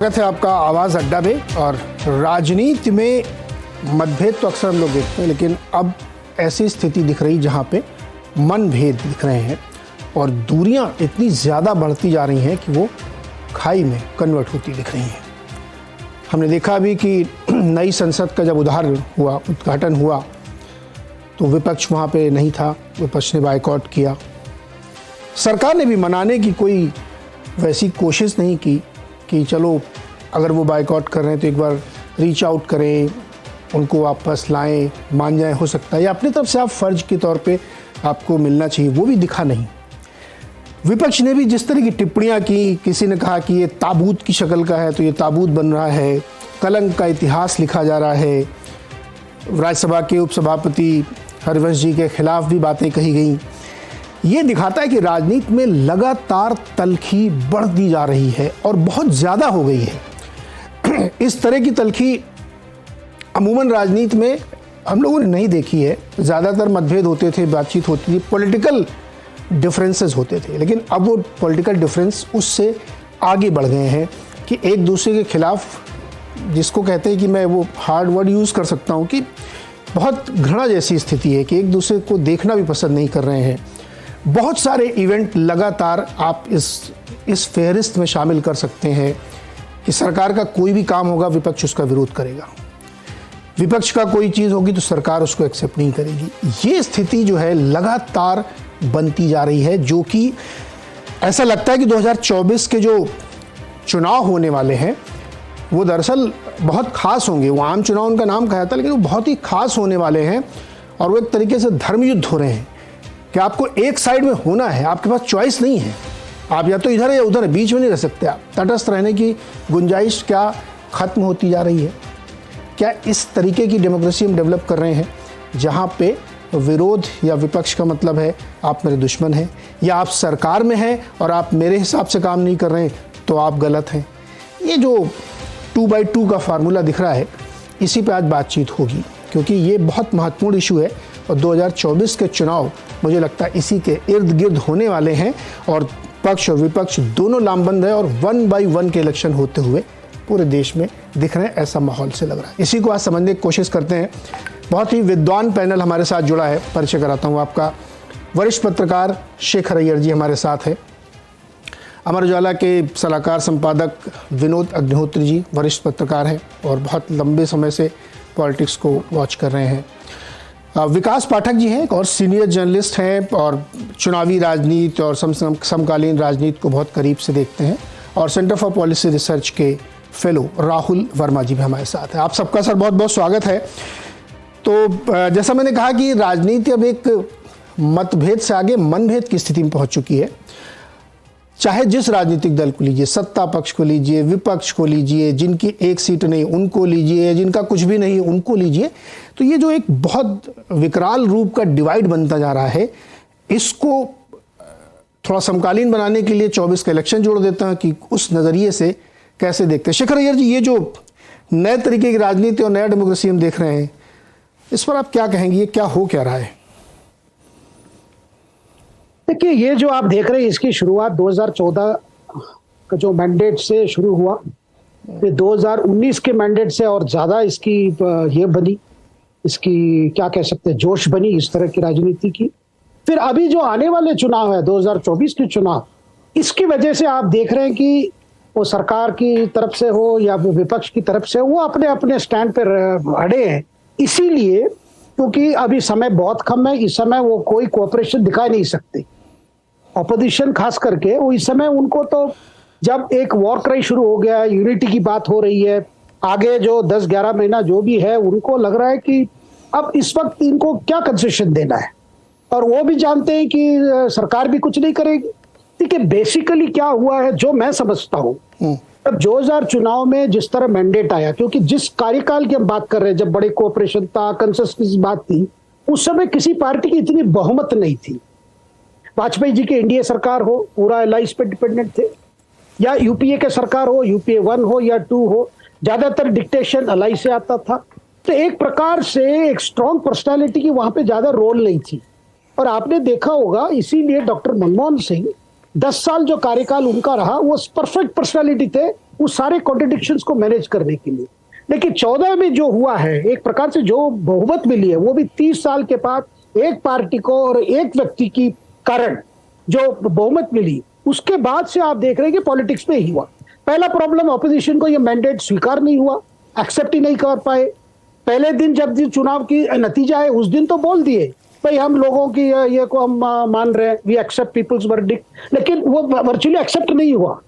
स्वागत है आपका आवाज़ अड्डा में। और राजनीति में मतभेद तो अक्सर हम लोग देखते हैं, लेकिन अब ऐसी स्थिति दिख रही जहां पे मनभेद दिख रहे हैं और दूरियां इतनी ज़्यादा बढ़ती जा रही हैं कि वो खाई में कन्वर्ट होती दिख रही हैं। हमने देखा अभी कि नई संसद का जब उद्घाटन हुआ तो विपक्ष वहाँ पे नहीं था, विपक्ष ने बायकॉट किया। सरकार ने भी मनाने की कोई वैसी कोशिश नहीं की कि चलो अगर वो बायकॉट कर रहे हैं तो एक बार रीच आउट करें, उनको वापस लाएं, मान जाएं, हो सकता है या अपनी तरफ से आप फ़र्ज के तौर पे आपको मिलना चाहिए, वो भी दिखा नहीं। विपक्ष ने भी जिस तरह की टिप्पणियां की, किसी ने कहा कि ये ताबूत की शक्ल का है तो ये ताबूत बन रहा है, कलंक का इतिहास लिखा जा रहा है। राज्यसभा के उपसभापति हरिवंश जी के खिलाफ भी बातें कही गई। ये दिखाता है कि राजनीति में लगातार तल्खी बढ़ती जा रही है और बहुत ज़्यादा हो गई है। इस तरह की तल्खी अमूमन राजनीति में हम लोगों ने नहीं देखी है। ज़्यादातर मतभेद होते थे, बातचीत होती थी, पॉलिटिकल डिफरेंसेस होते थे, लेकिन अब वो पॉलिटिकल डिफरेंस उससे आगे बढ़ गए हैं कि एक दूसरे के खिलाफ, जिसको कहते हैं कि मैं वो हार्ड वर्ड यूज़ कर सकता हूँ कि बहुत घृणा जैसी स्थिति है कि एक दूसरे को देखना भी पसंद नहीं कर रहे हैं। बहुत सारे इवेंट लगातार आप इस फहरिस्त में शामिल कर सकते हैं कि सरकार का कोई भी काम होगा, विपक्ष उसका विरोध करेगा, विपक्ष का कोई चीज़ होगी तो सरकार उसको एक्सेप्ट नहीं करेगी। ये स्थिति जो है लगातार बनती जा रही है, जो कि ऐसा लगता है कि 2024 के जो चुनाव होने वाले हैं वो दरअसल बहुत खास होंगे। वो आम चुनाव उनका नाम कहा था, लेकिन वो बहुत ही खास होने वाले हैं और वो एक तरीके से धर्म युद्ध हो रहे हैं कि आपको एक साइड में होना है, आपके पास चॉइस नहीं है, आप या तो इधर है या उधर है, बीच में नहीं रह सकते। आप तटस्थ रहने की गुंजाइश क्या खत्म होती जा रही है? क्या इस तरीके की डेमोक्रेसी हम डेवलप कर रहे हैं जहाँ पे विरोध या विपक्ष का मतलब है आप मेरे दुश्मन हैं, या आप सरकार में हैं और आप मेरे हिसाब से काम नहीं कर रहे हैं तो आप गलत हैं? ये जो 2x2 का फार्मूला दिख रहा है, इसी पे आज बातचीत होगी, क्योंकि ये बहुत महत्वपूर्ण इशू है और 2024 के चुनाव मुझे लगता है इसी के इर्द गिर्द होने वाले हैं और पक्ष और विपक्ष दोनों लामबंद है और 1 by 1 के इलेक्शन होते हुए पूरे देश में दिख रहे हैं, ऐसा माहौल से लग रहा है। इसी को आज समझने की कोशिश करते हैं। बहुत ही विद्वान पैनल हमारे साथ जुड़ा है, परिचय कराता हूँ आपका। वरिष्ठ पत्रकार शेखर अय्यर जी हमारे साथ हैं। अमर उजाला के सलाहकार संपादक विनोद अग्निहोत्री जी वरिष्ठ पत्रकार हैं और बहुत लंबे समय से पॉलिटिक्स को वॉच कर रहे हैं। विकास पाठक जी हैं और सीनियर जर्नलिस्ट हैं और चुनावी राजनीति और समकालीन राजनीति को बहुत करीब से देखते हैं, और सेंटर फॉर पॉलिसी रिसर्च के फेलो राहुल वर्मा जी भी हमारे साथ हैं। आप सबका सर बहुत बहुत स्वागत है। तो जैसा मैंने कहा कि राजनीति अब एक मतभेद से आगे मनभेद की स्थिति में पहुंच चुकी है। चाहे जिस राजनीतिक दल को लीजिए, सत्ता पक्ष को लीजिए, विपक्ष को लीजिए, जिनकी एक सीट नहीं उनको लीजिए, जिनका कुछ भी नहीं उनको लीजिए, तो ये जो एक बहुत विकराल रूप का डिवाइड बनता जा रहा है, इसको थोड़ा समकालीन बनाने के लिए 24 का इलेक्शन जोड़ देता है कि उस नज़रिए से कैसे देखते हैं। शेखर अय्यर जी, ये जो नए तरीके की राजनीति और नया डेमोक्रेसी हम देख रहे हैं, इस पर आप क्या कहेंगे? ये क्या हो क्या रहा है? देखिए, ये जो आप देख रहे हैं इसकी शुरुआत 2014 का जो मैंडेट से शुरू हुआ, ये 2019 के मैंडेट से और ज्यादा इसकी ये बनी, इसकी क्या कह सकते हैं, जोश बनी इस तरह की राजनीति की। फिर अभी जो आने वाले चुनाव है 2024 के चुनाव, इसकी वजह से आप देख रहे हैं कि वो सरकार की तरफ से हो या विपक्ष की तरफ से, वो अपने अपने स्टैंड पर अड़े हैं। इसीलिए क्योंकि अभी समय बहुत कम है, इस समय वो कोई कोऑपरेशन दिखा नहीं सकते। ऑपोजिशन खास करके वो इस समय, उनको तो जब एक वॉर क्राई शुरू हो गया है, यूनिटी की बात हो रही है, आगे जो 10-11 महीना जो भी है, उनको लग रहा है कि अब इस वक्त इनको क्या कंसेशन देना है, और वो भी जानते हैं कि सरकार भी कुछ नहीं करेगी। ठीक है, बेसिकली क्या हुआ है जो मैं समझता हूँ, अब 2000 चुनाव में जिस तरह मैंडेट आया, क्योंकि जिस कार्यकाल की हम बात कर रहे हैं, जब बड़े कोऑपरेशन था, कंसेंसस की बात थी, उस समय किसी पार्टी की इतनी बहुमत नहीं थी। वाजपेयी जी की एनडीए सरकार हो, पूरा एलाइंस पे डिपेंडेंट थे, या यूपीए के सरकार हो, यूपीए 1 हो या 2 हो, ज्यादातर डिक्टेशन अलाइंस से आता था। तो एक प्रकार से एक स्ट्रॉन्ग पर्सनालिटी की वहां पे ज्यादा रोल नहीं थी। और आपने देखा होगा, इसीलिए डॉक्टर मनमोहन सिंह 10 साल जो कार्यकाल उनका रहा, वो परफेक्ट पर्सनालिटी थे, उस सारे कॉन्ट्रडिक्शंस को मैनेज करने के लिए। लेकिन 14 में जो हुआ है, एक प्रकार से जो बहुमत मिली है, वो भी 30 साल के बाद एक पार्टी को और एक व्यक्ति की कारण जो बहुमत मिली, उसके बाद से आप देख रहे हैं कि पॉलिटिक्स में ही हुआ। पहला प्रॉब्लम, ऑपोजिशन को ये मैंडेट स्वीकार नहीं हुआ, एक्सेप्ट ही नहीं कर पाए। पहले दिन जब चुनाव की नतीजा है, उस दिन तो बोल दिए भाई हम लोगों की ये को हम मान रहे हैं, वी एक्सेप्ट पीपल्स वर्डिक्ट, लेकिन वो वर्चुअली एक्सेप्ट नहीं हुआ।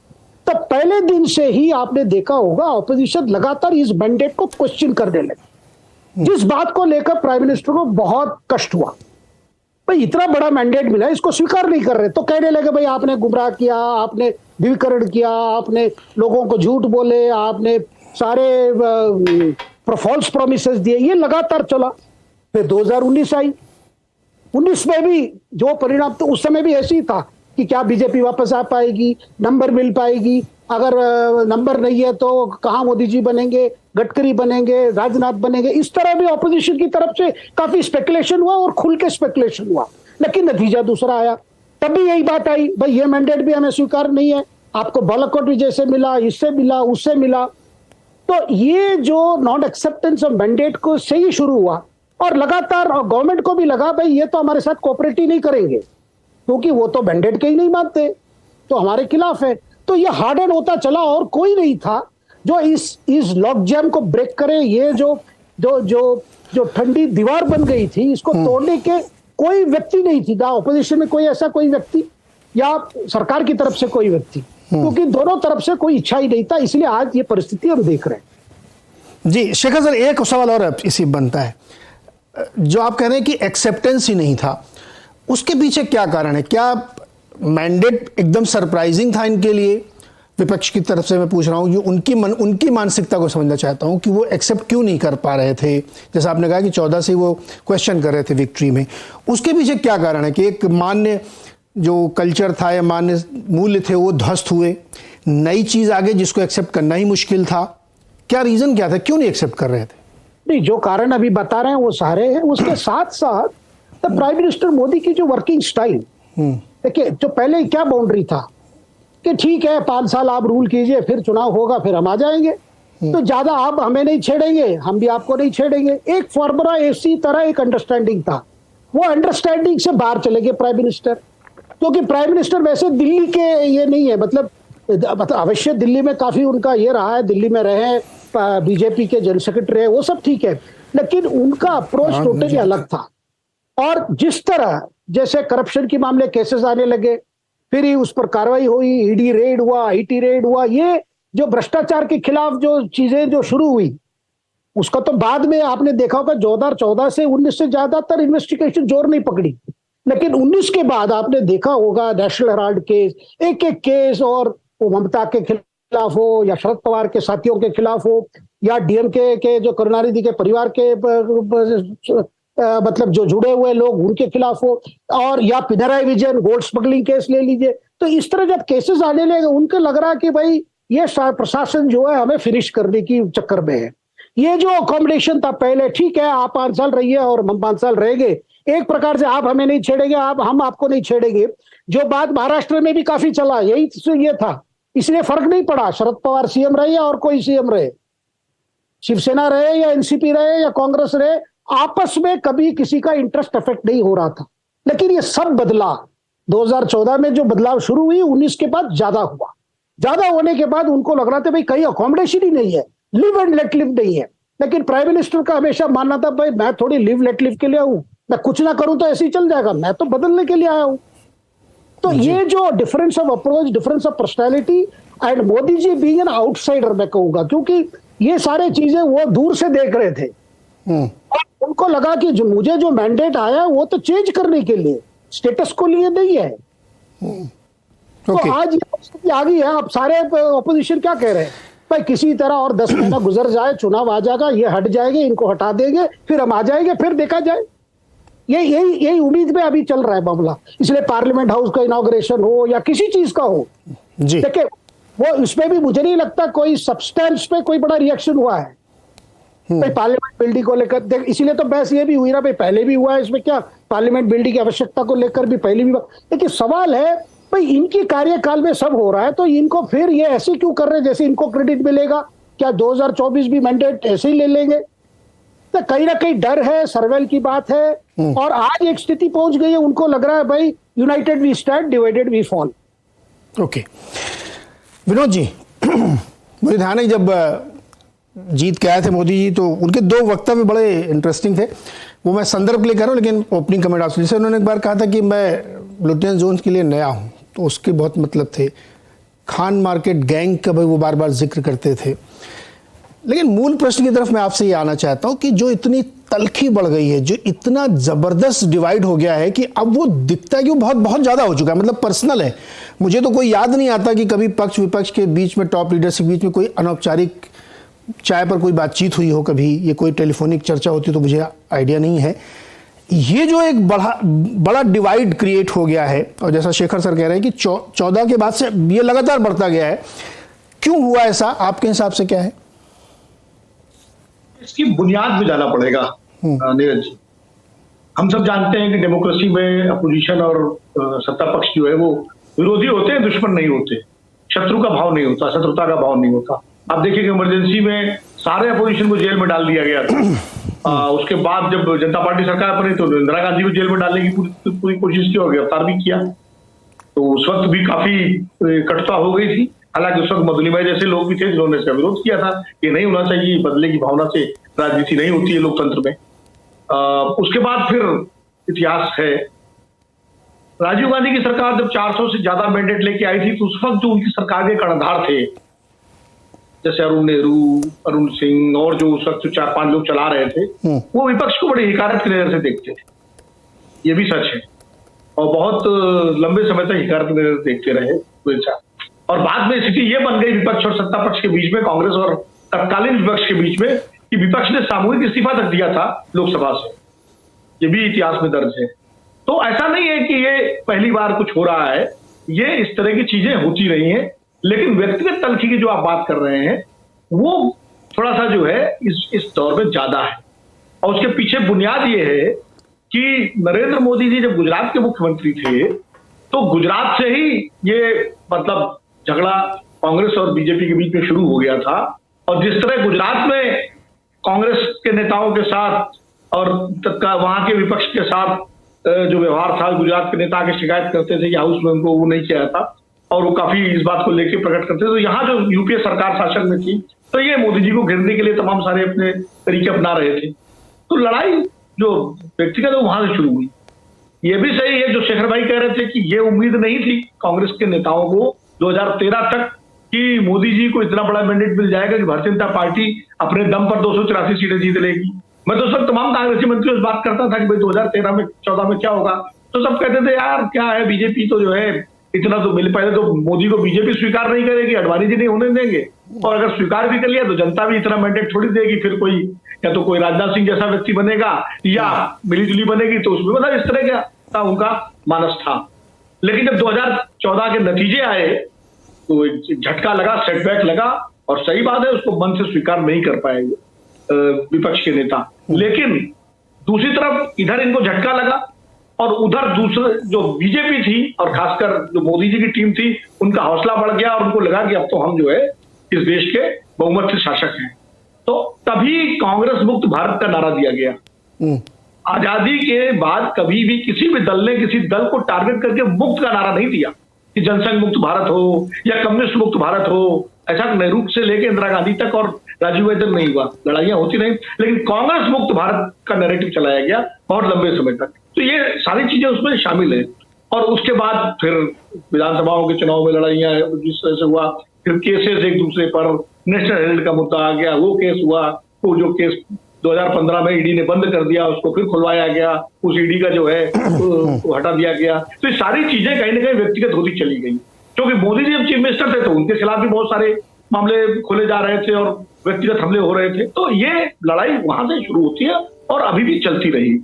तब पहले दिन से ही आपने देखा होगा ऑपोजिशन लगातार इस मैंडेट को क्वेश्चन करने लगे, जिस बात को लेकर प्राइम मिनिस्टर को बहुत कष्ट हुआ। भाई इतना बड़ा मैंडेट मिला, इसको स्वीकार नहीं कर रहे, तो कहने लगे भाई आपने गुमराह किया, आपने ध्रुवीकरण किया, आपने लोगों को झूठ बोले, आपने सारे फॉल्स प्रोमिसेस दिए। ये लगातार चला। फिर 2019 आई, 19 में भी जो परिणाम, तो उस समय भी ऐसे ही था कि क्या बीजेपी वापस आ पाएगी, नंबर मिल पाएगी, अगर नंबर नहीं है तो कहां मोदी जी बनेंगे, गडकरी बनेंगे, राजनाथ बनेंगे। इस तरह भी ऑपोजिशन की तरफ से काफी स्पेकुलेशन हुआ और खुल के स्पेकुलेशन हुआ, लेकिन नतीजा दूसरा आया। तब भी यही बात आई, भाई ये मैंडेट भी हमें स्वीकार नहीं है, आपको बालाकोट विजय से मिला, इससे मिला, उससे मिला। तो ये जो नॉन एक्सेप्टेंस ऑफ मैंडेट को से ही शुरू हुआ, और लगातार और गवर्नमेंट को भी लगा भाई ये तो हमारे साथ कोऑपरेट ही नहीं करेंगे, क्योंकि वो तो मैंडेट के ही नहीं मानते, तो हमारे खिलाफ है। तो ये हार्डन होता चला, और कोई नहीं था जो इस लॉक जैम को ब्रेक करे। ये जो जो जो जो ठंडी दीवार बन गई थी, इसको तोड़ने के कोई व्यक्ति नहीं थी, ना ऑपोजिशन में कोई ऐसा कोई व्यक्ति या सरकार की तरफ से कोई व्यक्ति, क्योंकि दोनों तरफ से कोई इच्छा ही नहीं था। इसलिए आज ये परिस्थिति हम देख रहे हैं। जी शेखर सर, एक सवाल और इसी बनता है, जो आप कह रहे हैं कि एक्सेप्टेंस ही नहीं था, उसके पीछे क्या कारण है? क्या मैंडेट एकदम सरप्राइजिंग था इनके लिए? विपक्ष की तरफ से मैं पूछ रहा हूं, ये उनकी मानसिकता को समझना चाहता हूं कि वो एक्सेप्ट क्यों नहीं कर पा रहे थे। जैसा आपने कहा कि 14 से वो क्वेश्चन कर रहे थे विक्ट्री में, उसके पीछे क्या कारण है कि एक मान्य जो कल्चर था या मान्य मूल्य थे वो ध्वस्त हुए, नई चीज आगे जिसको एक्सेप्ट करना ही मुश्किल था? क्या रीजन क्या था, क्यों नहीं एक्सेप्ट कर रहे थे? नहीं, जो कारण अभी बता रहे हैं वो सारे हैं। उसके साथ साथ प्राइम मिनिस्टर मोदी की जो वर्किंग स्टाइल, देखिए जो पहले क्या बाउंड्री था कि ठीक है 5 साल आप रूल कीजिए, फिर चुनाव होगा, फिर हम आ जाएंगे, तो ज्यादा आप हमें नहीं छेड़ेंगे, हम भी आपको नहीं छेड़ेंगे। एक फॉर्मूला इसी तरह एक अंडरस्टैंडिंग था। वो अंडरस्टैंडिंग से बाहर चले गए प्राइम मिनिस्टर, क्योंकि प्राइम मिनिस्टर वैसे दिल्ली के ये नहीं है, मतलब अवश्य दिल्ली में काफी उनका ये रहा है, दिल्ली में रहे, बीजेपी के जनरल सेक्रेटरी है, वो सब ठीक है, लेकिन उनका अप्रोच टोटली अलग था। और जिस तरह जैसे करप्शन के मामले केसेस आने लगे, फिर ही उस पर कार्रवाई हुई, ईडी रेड हुआ, आईटी रेड हुआ, ये जो भ्रष्टाचार के खिलाफ जो चीजें जो शुरू हुई, उसका तो बाद में आपने देखा होगा 2014 से 19 से ज्यादातर इन्वेस्टिगेशन जोर नहीं पकड़ी, लेकिन 19 के बाद आपने देखा होगा नेशनल हेराल्ड केस, एक एक केस, और वो ममता के खिलाफ हो या शरद पवार के साथियों के खिलाफ हो या डीएमके के जो करुणानिधि के परिवार के मतलब जो जुड़े हुए लोग उनके खिलाफ हो, और या Pinarayi Vijayan gold smuggling case ले लीजिए। तो इस तरह जब केसेस आने लगे, उनको लग रहा कि भाई ये प्रशासन जो है हमें फिनिश करने की चक्कर में है। ये जो अकोमोडेशन था पहले, ठीक है आप 5 साल रहिए और हम 5 साल रहेंगे, एक प्रकार से आप हमें नहीं छेड़ेंगे, हम आपको नहीं छेड़ेंगे, जो बात महाराष्ट्र में भी काफी चला, यही ये था। इसलिए फर्क नहीं पड़ा शरद पवार सीएम रहे या और कोई सीएम रहे, शिवसेना रहे या एनसीपी रहे या कांग्रेस रहे, आपस में कभी किसी का इंटरेस्ट अफेक्ट नहीं हो रहा था। लेकिन ये सब बदला 2014 में, जो बदलाव शुरू हुई 19 के बाद ज्यादा हुआ। ज्यादा होने के बाद उनको लग रहा था भाई कहीं अकोमोडेशन ही नहीं है, लिव एंड लेट लिव नहीं है। लेकिन प्राइम मिनिस्टर का हमेशा मानना था भाई मैं थोड़ी लिव लेट लिव के लिए हूं, मैं कुछ ना करूं तो ऐसे ही चल जाएगा, मैं तो बदलने के लिए आया हूं। तो ये जो difference of approach, difference of personality, and Modi ji being an outsider मैं कहूंगा, क्योंकि ये सारे चीजें वो दूर से देख रहे थे और उनको लगा कि मुझे जो मैंडेट आया वो तो चेंज करने के लिए, स्टेटस को लिए नहीं है। तो आज ये आ गई है। अब सारे ऑपोजिशन क्या कह रहे हैं, भाई किसी तरह और 10 महीना गुजर जाए, चुनाव आ जाएगा, ये हट जाएंगे, इनको हटा देंगे, फिर हम आ जाएंगे, फिर देखा जाए। यही उम्मीद में अभी चल रहा है मामला। इसलिए पार्लियामेंट हाउस का इनॉग्रेशन हो या किसी चीज का हो, देखिए वो इसमें भी मुझे नहीं लगता कोई सब्सटेंस पे कोई बड़ा रिएक्शन हुआ है भाई पार्लियामेंट बिल्डिंग को लेकर। इसीलिए तो बहस ये भी हुई ना भाई, पहले भी हुआ है, इसमें क्या पार्लियामेंट बिल्डिंग की आवश्यकता को लेकर भी पहले भी। लेकिन सवाल है भाई इनकी कार्यकाल में सब हो रहा है, तो इनको फिर ये ऐसे क्यों कर रहे हैं जैसे इनको क्रेडिट मिलेगा? क्या 2024 भी मैंडेट ऐसे ही ले लेंगे? तो कहीं ना कहीं डर है, सर्वेल की बात है। और आज एक स्थिति पहुंच गई है, उनको लग रहा है भाई united we stand, divided we fall. Okay Vinod ji, मुझे ध्यान है जब जीत के आए थे मोदी जी तो उनके दो वक्तव्य बड़े इंटरेस्टिंग थे। वो मैं संदर्भ के लिए कह रहा हूँ, लेकिन ओपनिंग कमेंट आपसे, जैसे उन्होंने एक बार कहा था कि मैं लुटियन जोन के लिए नया हूँ, तो उसके बहुत मतलब थे। खान मार्केट गैंग का भाई वो बार बार जिक्र करते थे। लेकिन मूल प्रश्न की तरफ मैं आपसे ये आना चाहता हूँ कि जो इतनी तलखी बढ़ गई है, जो इतना जबरदस्त डिवाइड हो गया है कि अब वो दिखता है कि वो बहुत बहुत ज्यादा हो चुका है, मतलब पर्सनल है। मुझे तो कोई याद नहीं आता कि कभी पक्ष विपक्ष के बीच में, टॉप लीडर्स के बीच में कोई अनौपचारिक चाय पर कोई बातचीत हुई हो कभी, ये कोई टेलीफोनिक चर्चा होती तो मुझे आइडिया नहीं है। ये जो एक बड़ा डिवाइड क्रिएट हो गया है, और जैसा शेखर सर कह रहे हैं कि 14 के बाद से ये लगातार बढ़ता गया है, क्यों हुआ ऐसा? आपके हिसाब से क्या है? इसकी बुनियाद में जाना पड़ेगा नीरज जी। हम सब जानते हैं कि डेमोक्रेसी में अपोजिशन और सत्ता पक्ष जो है वो विरोधी होते हैं, दुश्मन नहीं होते। शत्रु का भाव नहीं होता, शत्रुता का भाव नहीं होता। आप देखिए कि इमरजेंसी में सारे अपोजिशन को जेल में डाल दिया गया था। उसके बाद जब जनता पार्टी सरकार बनी तो इंदिरा गांधी को जेल में डालने की पूरी कोशिश की और गिरफ्तार भी किया। तो उस वक्त भी काफी कटुता हो गई थी। हालांकि उस वक्त मधुलिमा जैसे लोग भी थे जिन्होंने इसका विरोध किया था, ये नहीं होना चाहिए, बदले की भावना से राजनीति नहीं होती है लोकतंत्र में। उसके बाद फिर इतिहास है, राजीव गांधी की सरकार जब 400 से ज्यादा मैंडेट लेके आई थी तो उस वक्त जो उनकी सरकार के कर्णधार थे, जैसे अरुण नेहरू, अरुण सिंह और जो उस वक्त 4-5 लोग चला रहे थे, वो विपक्ष को बड़ी हिकारत की नजर से देखते थे। ये भी सच है, और बहुत लंबे समय तक हिकारत की नजर से देखते रहे। और बाद में स्थिति ये बन गई विपक्ष और सत्ता पक्ष के बीच में, कांग्रेस और तत्कालीन विपक्ष के बीच में, कि विपक्ष ने सामूहिक इस्तीफा तक दिया था लोकसभा से। ये भी इतिहास में दर्ज है। तो ऐसा नहीं है कि ये पहली बार कुछ हो रहा है, ये इस तरह की चीजें होती रही हैं। लेकिन व्यक्तिगत तलखी की जो आप बात कर रहे हैं वो थोड़ा सा जो है इस दौर में ज्यादा है। और उसके पीछे बुनियाद ये है कि नरेंद्र मोदी जी जब गुजरात के मुख्यमंत्री थे तो गुजरात से ही ये मतलब झगड़ा कांग्रेस और बीजेपी के बीच में शुरू हो गया था। और जिस तरह गुजरात में कांग्रेस के नेताओं के साथ और वहां के विपक्ष के साथ जो व्यवहार था, गुजरात के नेता की शिकायत करते थे कि हाउस में उनको वो नहीं किया था और वो काफी इस बात को लेकर प्रकट करते थे। तो यहाँ जो यूपीए सरकार शासन में थी तो ये मोदी जी को घेरने के लिए तमाम सारे अपने तरीके अपना रहे थे। तो लड़ाई जो व्यक्तिगत है वहां से शुरू हुई। ये भी सही है जो शेखर भाई कह रहे थे कि ये उम्मीद नहीं थी कांग्रेस के नेताओं को 2013 तक कि मोदी जी को इतना बड़ा मैंडेट मिल जाएगा कि भारतीय जनता पार्टी अपने दम पर 284 सीटें जीत लेगी। मैं तो सब तमाम कांग्रेसी मंत्रियों से बात करता था कि भाई 2013 में 14 में क्या होगा, तो सब कहते थे यार क्या है, बीजेपी तो जो है इतना तो मिल, पहले तो मोदी को बीजेपी स्वीकार नहीं करेगी, अडवाणी जी नहीं होने देंगे, और अगर स्वीकार भी कर लिया तो जनता भी इतना मैंडेट थोड़ी देगी, फिर कोई या तो कोई राजनाथ सिंह जैसा व्यक्ति बनेगा या मिलीजुली बनेगी। तो उसमें मतलब इस तरह का उनका मानस था। लेकिन जब 2014 के नतीजे आए तो एक झटका लगा, सेटबैक लगा, और सही बात है उसको मन से स्वीकार नहीं कर पाएंगे विपक्ष के नेता। लेकिन दूसरी तरफ इधर इनको झटका लगा और उधर दूसरे जो बीजेपी थी और खासकर जो मोदी जी की टीम थी उनका हौसला बढ़ गया और उनको लगा कि अब तो हम जो है इस देश के बहुमत से शासक हैं। तो तभी कांग्रेस मुक्त भारत का नारा दिया गया। आजादी के बाद कभी भी किसी भी दल ने किसी दल को टारगेट करके मुक्त का नारा नहीं दिया कि जनसंघ मुक्त भारत हो या कम्युनिस्ट मुक्त भारत हो। ऐसा नेहरू से लेकर इंदिरा गांधी तक और राजीव गांधी तक नहीं हुआ, लड़ाइयां होती नहीं, लेकिन कांग्रेस मुक्त भारत का नैरेटिव चलाया गया बहुत लंबे समय तक। तो ये सारी चीजें उसमें शामिल है। और उसके बाद फिर विधानसभाओं के चुनाव में लड़ाइयां जिस तरह से हुआ, फिर केसेस एक दूसरे पर, नेशनल हेराल्ड का मुद्दा आ गया, वो केस हुआ, वो जो केस 2015 में ईडी ने बंद कर दिया उसको फिर खुलवाया गया, उस ईडी का जो है वो हटा दिया गया। तो ये सारी चीजें कहीं ना कहीं व्यक्तिगत होती चली गई, क्योंकि मोदी जी जब चीफ मिनिस्टर थे तो उनके खिलाफ भी बहुत सारे मामले खोले जा रहे थे और व्यक्तिगत हमले हो रहे थे। तो ये लड़ाई वहां से शुरू होती है और अभी भी चलती रही।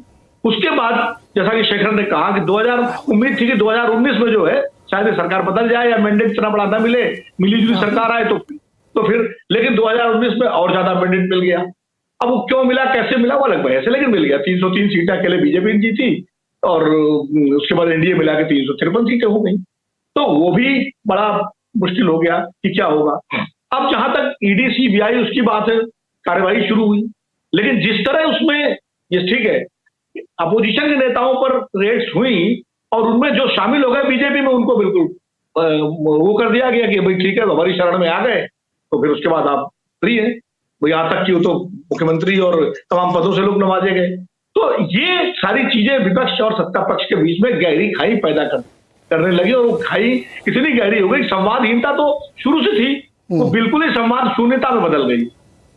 उसके बाद जैसा कि शेखर ने कहा कि उम्मीद थी कि 2019 में जो है शायद सरकार बदल जाए या मैंडेट इतना बड़ा ना मिले, मिलीजुली सरकार आए तो फिर, लेकिन 2019 में और ज्यादा मैंडेट मिल गया। अब वो क्यों मिला, कैसे मिला वो अलग बहस है, लेकिन मिल गया। 303 सीटें अकेले बीजेपी ने जीती और उसके बाद एनडीए मिला के 353 सीटें हो गई। तो वो भी बड़ा मुश्किल हो गया कि क्या होगा। अब जहां तक ईडी सीबीआई उसकी बात है, कार्यवाही शुरू हुई, लेकिन जिस तरह उसमें, ये ठीक है, अपोजिशन के नेताओं पर रेड्स हुई और उनमें जो शामिल हो गए बीजेपी में, उनको बिल्कुल वो कर दिया गया कि भाई ठीक है, हमारी शरण में आ गए तो फिर उसके बाद आप फ्री है भाई, यहां तक कि वो तो मुख्यमंत्री और तमाम पदों से लोग नवाजे गए। तो ये सारी चीजें विपक्ष और सत्ता पक्ष के बीच में गहरी खाई पैदा करने लगी, और वो खाई इतनी गहरी हो गई, संवादहीनता तो शुरू से थी, वो बिल्कुल ही संवाद शून्यता में बदल गई।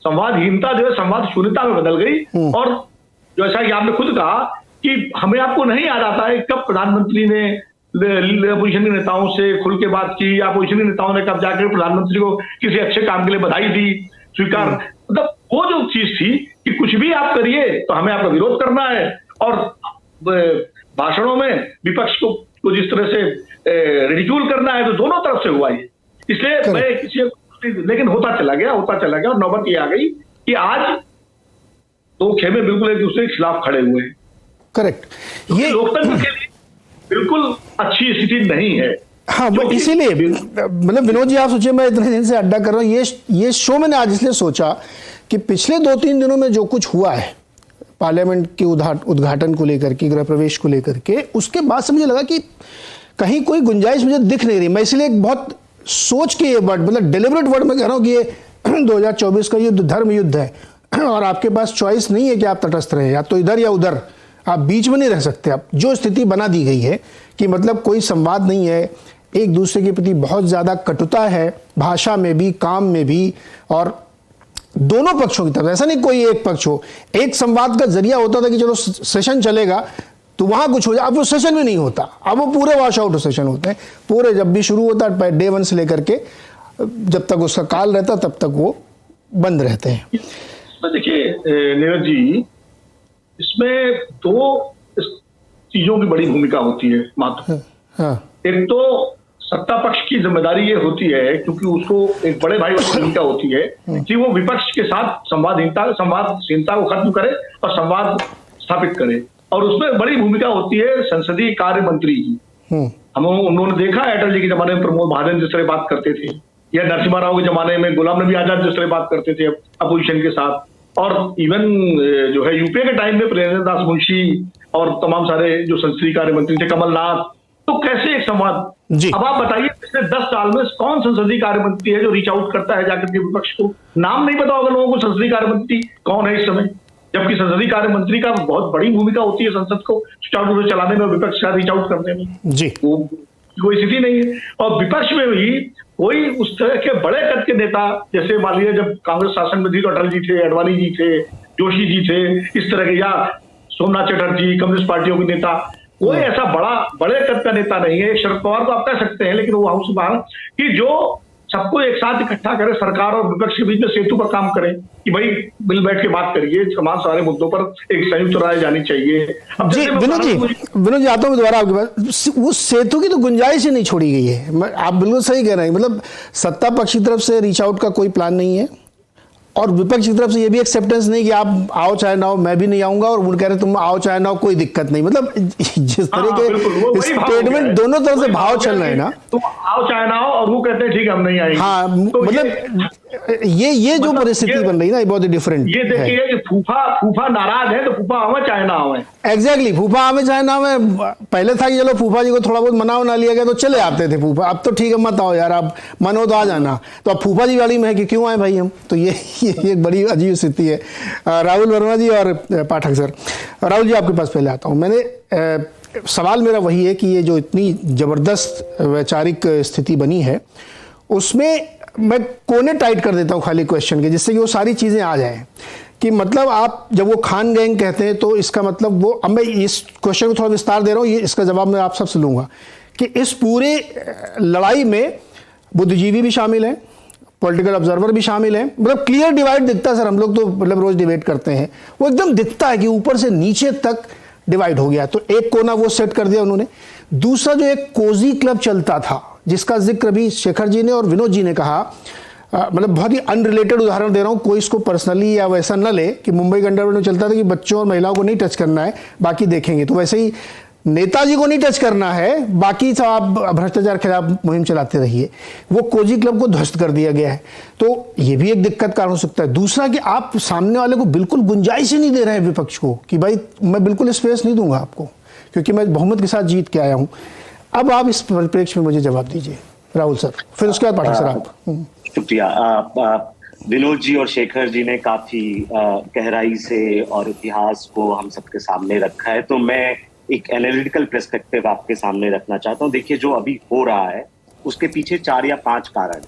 संवादहीनता जो है संवाद शून्यता में बदल गई। और जैसा कि आपने खुद कहा कि हमें आपको नहीं याद आता है कब प्रधानमंत्री ने अपोजिशन के नेताओं से खुल के बात की, या अपोजिशन के नेताओं ने कब जाकर प्रधानमंत्री को किसी अच्छे काम के लिए बधाई दी, स्वीकार, मतलब वो जो चीज थी कि कुछ भी आप करिए तो हमें आपका विरोध करना है। और भाषणों में विपक्ष को जिस तरह से रिडिक्यूल करना है, तो दोनों तरफ से हुआ ये। इसलिए मैं किसी, लेकिन होता चला गया और नौबत ये आ गई कि आज दो खेमे बिल्कुल एक दूसरे के खिलाफ खड़े हुए हैं। करेक्ट, ये लोकतंत्र के लिए बिल्कुल अच्छी स्थिति नहीं है। हाँ, इसीलिए मतलब विनोद जी, आप सोचिए, मैं इतने दिन से अड्डा कर रहा हूँ, ये शो मैंने आज इसलिए सोचा कि पिछले 2-3 दिनों में जो कुछ हुआ है पार्लियामेंट के उद्घाटन को लेकर के, गृह प्रवेश को लेकर के, उसके बाद से मुझे लगा कि कहीं कोई गुंजाइश मुझे दिख नहीं रही। मैं इसलिए एक बहुत सोच के ये वर्ड, मतलब डिलिबरेट वर्ड में कह रहा हूँ कि ये 2024 का युद्ध धर्म युद्ध है और आपके पास चॉइस नहीं है कि आप तटस्थ रहे, या तो इधर या उधर, आप बीच में नहीं रह सकते। आप जो स्थिति बना दी गई है कि मतलब कोई संवाद नहीं है, एक दूसरे के प्रति बहुत ज़्यादा कटुता है, भाषा में भी, काम में भी, और दोनों पक्षों की तरफ, ऐसा नहीं कोई एक पक्ष हो। एक संवाद का जरिया होता था कि चलो सेशन चलेगा तो वहां कुछ हो जाए, अब वो सेशन भी नहीं होता, अब वो पूरे वॉश आउट सेशन होते हैं। पूरे जब भी शुरू होता है डे 1 से लेकर के जब तक उसका काल रहता तब तक वो बंद रहते हैं। इसमें देखिए नीरज जी, इसमें 2 चीजों की बड़ी भूमिका होती है मात्र। हाँ। एक तो सत्ता पक्ष की जिम्मेदारी ये होती है, क्योंकि उसको एक बड़े भाई वाली भूमिका होती है कि वो विपक्ष के साथ संवादहीनता को खत्म करे और संवाद स्थापित करे। और उसमें बड़ी भूमिका होती है संसदीय कार्य मंत्री की। उन्होंने देखा अटल जी के जमाने में प्रमोद महाजन जिस तरह बात करते थे, या नरसिम्हा राव के जमाने में गुलाम नबी आजाद जिस तरह बात करते थे अपोजिशन के साथ, और इवन जो है यूपीए के टाइम में प्रेमचंद्र दास मुंशी और तमाम सारे जो संसदीय कार्य मंत्री थे, कमलनाथ, तो कैसे एक संवाद। अब आप बताइए पिछले 10 साल में कौन संसदीय कार्य मंत्री है जो रीच आउट करता है जाकर के विपक्ष को? नाम नहीं पता होगा लोगों को संसदीय कार्य मंत्री कौन है इस समय, जबकि संसदीय कार्य मंत्री का बहुत बड़ी भूमिका होती है संसद को सुचारू रूप से चलाने में, विपक्ष का रीच आउट करने में। जी, वो कोई स्थिति नहीं है। और विपक्ष में भी कोई उस तरह के बड़े कद के नेता, जैसे मान लीजिए जब कांग्रेस शासन में थी तो अटल जी थे, अडवाणी जी थे, जोशी जी थे, इस तरह के, या सोमनाथ चटर्जी, कम्युनिस्ट पार्टियों के नेता, कोई ऐसा बड़े कद का नेता नहीं है। शरद पवार को आप कह सकते हैं, लेकिन वो हाउस बाहर कि जो सबको एक साथ इकट्ठा करे, सरकार और विपक्ष के बीच में सेतु पर काम करें कि भाई मिल बैठ के बात करिए, तमाम सारे मुद्दों पर एक संयुक्त राय जानी चाहिए। जी विनोद जी आता हूँ दोबारा आपके पास। उस सेतु की तो गुंजाइश ही नहीं छोड़ी गई है। आप बिल्कुल सही कह रहे हैं, मतलब सत्ता पक्ष की तरफ से रीच आउट का कोई प्लान नहीं है, और विपक्ष की तरफ से ये भी एक्सेप्टेंस नहीं कि आप आओ चाहे ना हो, मैं भी नहीं आऊंगा, और वो कह रहे तुम आओ चाहे ना हो, कोई दिक्कत नहीं। मतलब जिस तरह के स्टेटमेंट दोनों तरफ से भाव चल रहे हैं ना, तुम आओ चाहे ना हो, और वो कहते हैं ठीक है हम नहीं आएंगे। हाँ, तो मतलब ये जो परिस्थिति बन रही है ना, ये बहुत ही डिफरेंट। ये देखिए कि फूफा नाराज है तो फूफा आवे चाहे ना आवे। एग्जैक्टली, फूफा आवे चाहे ना आवे। पहले था कि चलो फूफा जी को थोड़ा बहुत मना ना लिया गया तो चले आते थे फूफा, अब तो ठीक है मत आओ यार, आप मन हो तो आ जाना। तो अब फूफा जी गाड़ी में है कि क्यों आए भाई हम, तो ये एक बड़ी अजीब स्थिति है। राहुल वर्मा जी और पाठक सर, राहुल जी आपके पास पहले आता हूँ। मैंने सवाल मेरा वही है कि ये जो इतनी जबरदस्त वैचारिक स्थिति बनी है, उसमें मैं कोने टाइट कर देता हूँ खाली क्वेश्चन के, जिससे कि वो सारी चीज़ें आ जाएं। कि मतलब आप जब वो खान गैंग कहते हैं तो इसका मतलब वो, अब मैं इस क्वेश्चन को थोड़ा विस्तार दे रहा हूँ, ये इसका जवाब मैं आप सबसे लूँगा कि इस पूरे लड़ाई में बुद्धिजीवी भी शामिल हैं, पॉलिटिकल ऑब्जर्वर भी शामिल हैं। मतलब क्लियर डिवाइड दिखता है सर, हम लोग तो मतलब रोज डिबेट करते हैं, वो एकदम दिखता है कि ऊपर से नीचे तक डिवाइड हो गया। तो एक कोना वो सेट कर दिया उन्होंने। दूसरा जो एक कोजी क्लब चलता था, जिसका जिक्र भी शेखर जी ने और विनोद जी ने कहा, मतलब बहुत ही अनरिलेटेड उदाहरण दे रहा हूँ, कोई इसको पर्सनली या वैसा न ले कि मुंबई के अंडरवर्ल्ड में चलता था कि बच्चों और महिलाओं को नहीं टच करना है, बाकी देखेंगे। तो वैसे ही नेताजी को नहीं टच करना है, बाकी सब आप भ्रष्टाचार खिलाफ मुहिम चलाते रहिए। वो कोजी क्लब को ध्वस्त कर दिया गया है, तो ये भी एक दिक्कत कारण हो सकता है। दूसरा कि आप सामने वाले को बिल्कुल गुंजाइश ही नहीं दे रहे हैं विपक्ष को कि भाई मैं बिल्कुल स्पेस नहीं दूंगा आपको, क्योंकि मैं बहुमत के साथ जीत के आया हूं। अब आप इस परिप्रेक्ष्य में मुझे जवाब दीजिए राहुल सर, फिर उसके बाद पाठक सर आप। शुक्रिया। विनोद जी और शेखर जी ने काफी गहराई से और इतिहास को हम सबके सामने रखा है, तो मैं एक एनालिटिकल पर्सपेक्टिव आपके सामने रखना चाहता हूं। देखिए, जो अभी हो रहा है उसके पीछे 4 या 5 कारण।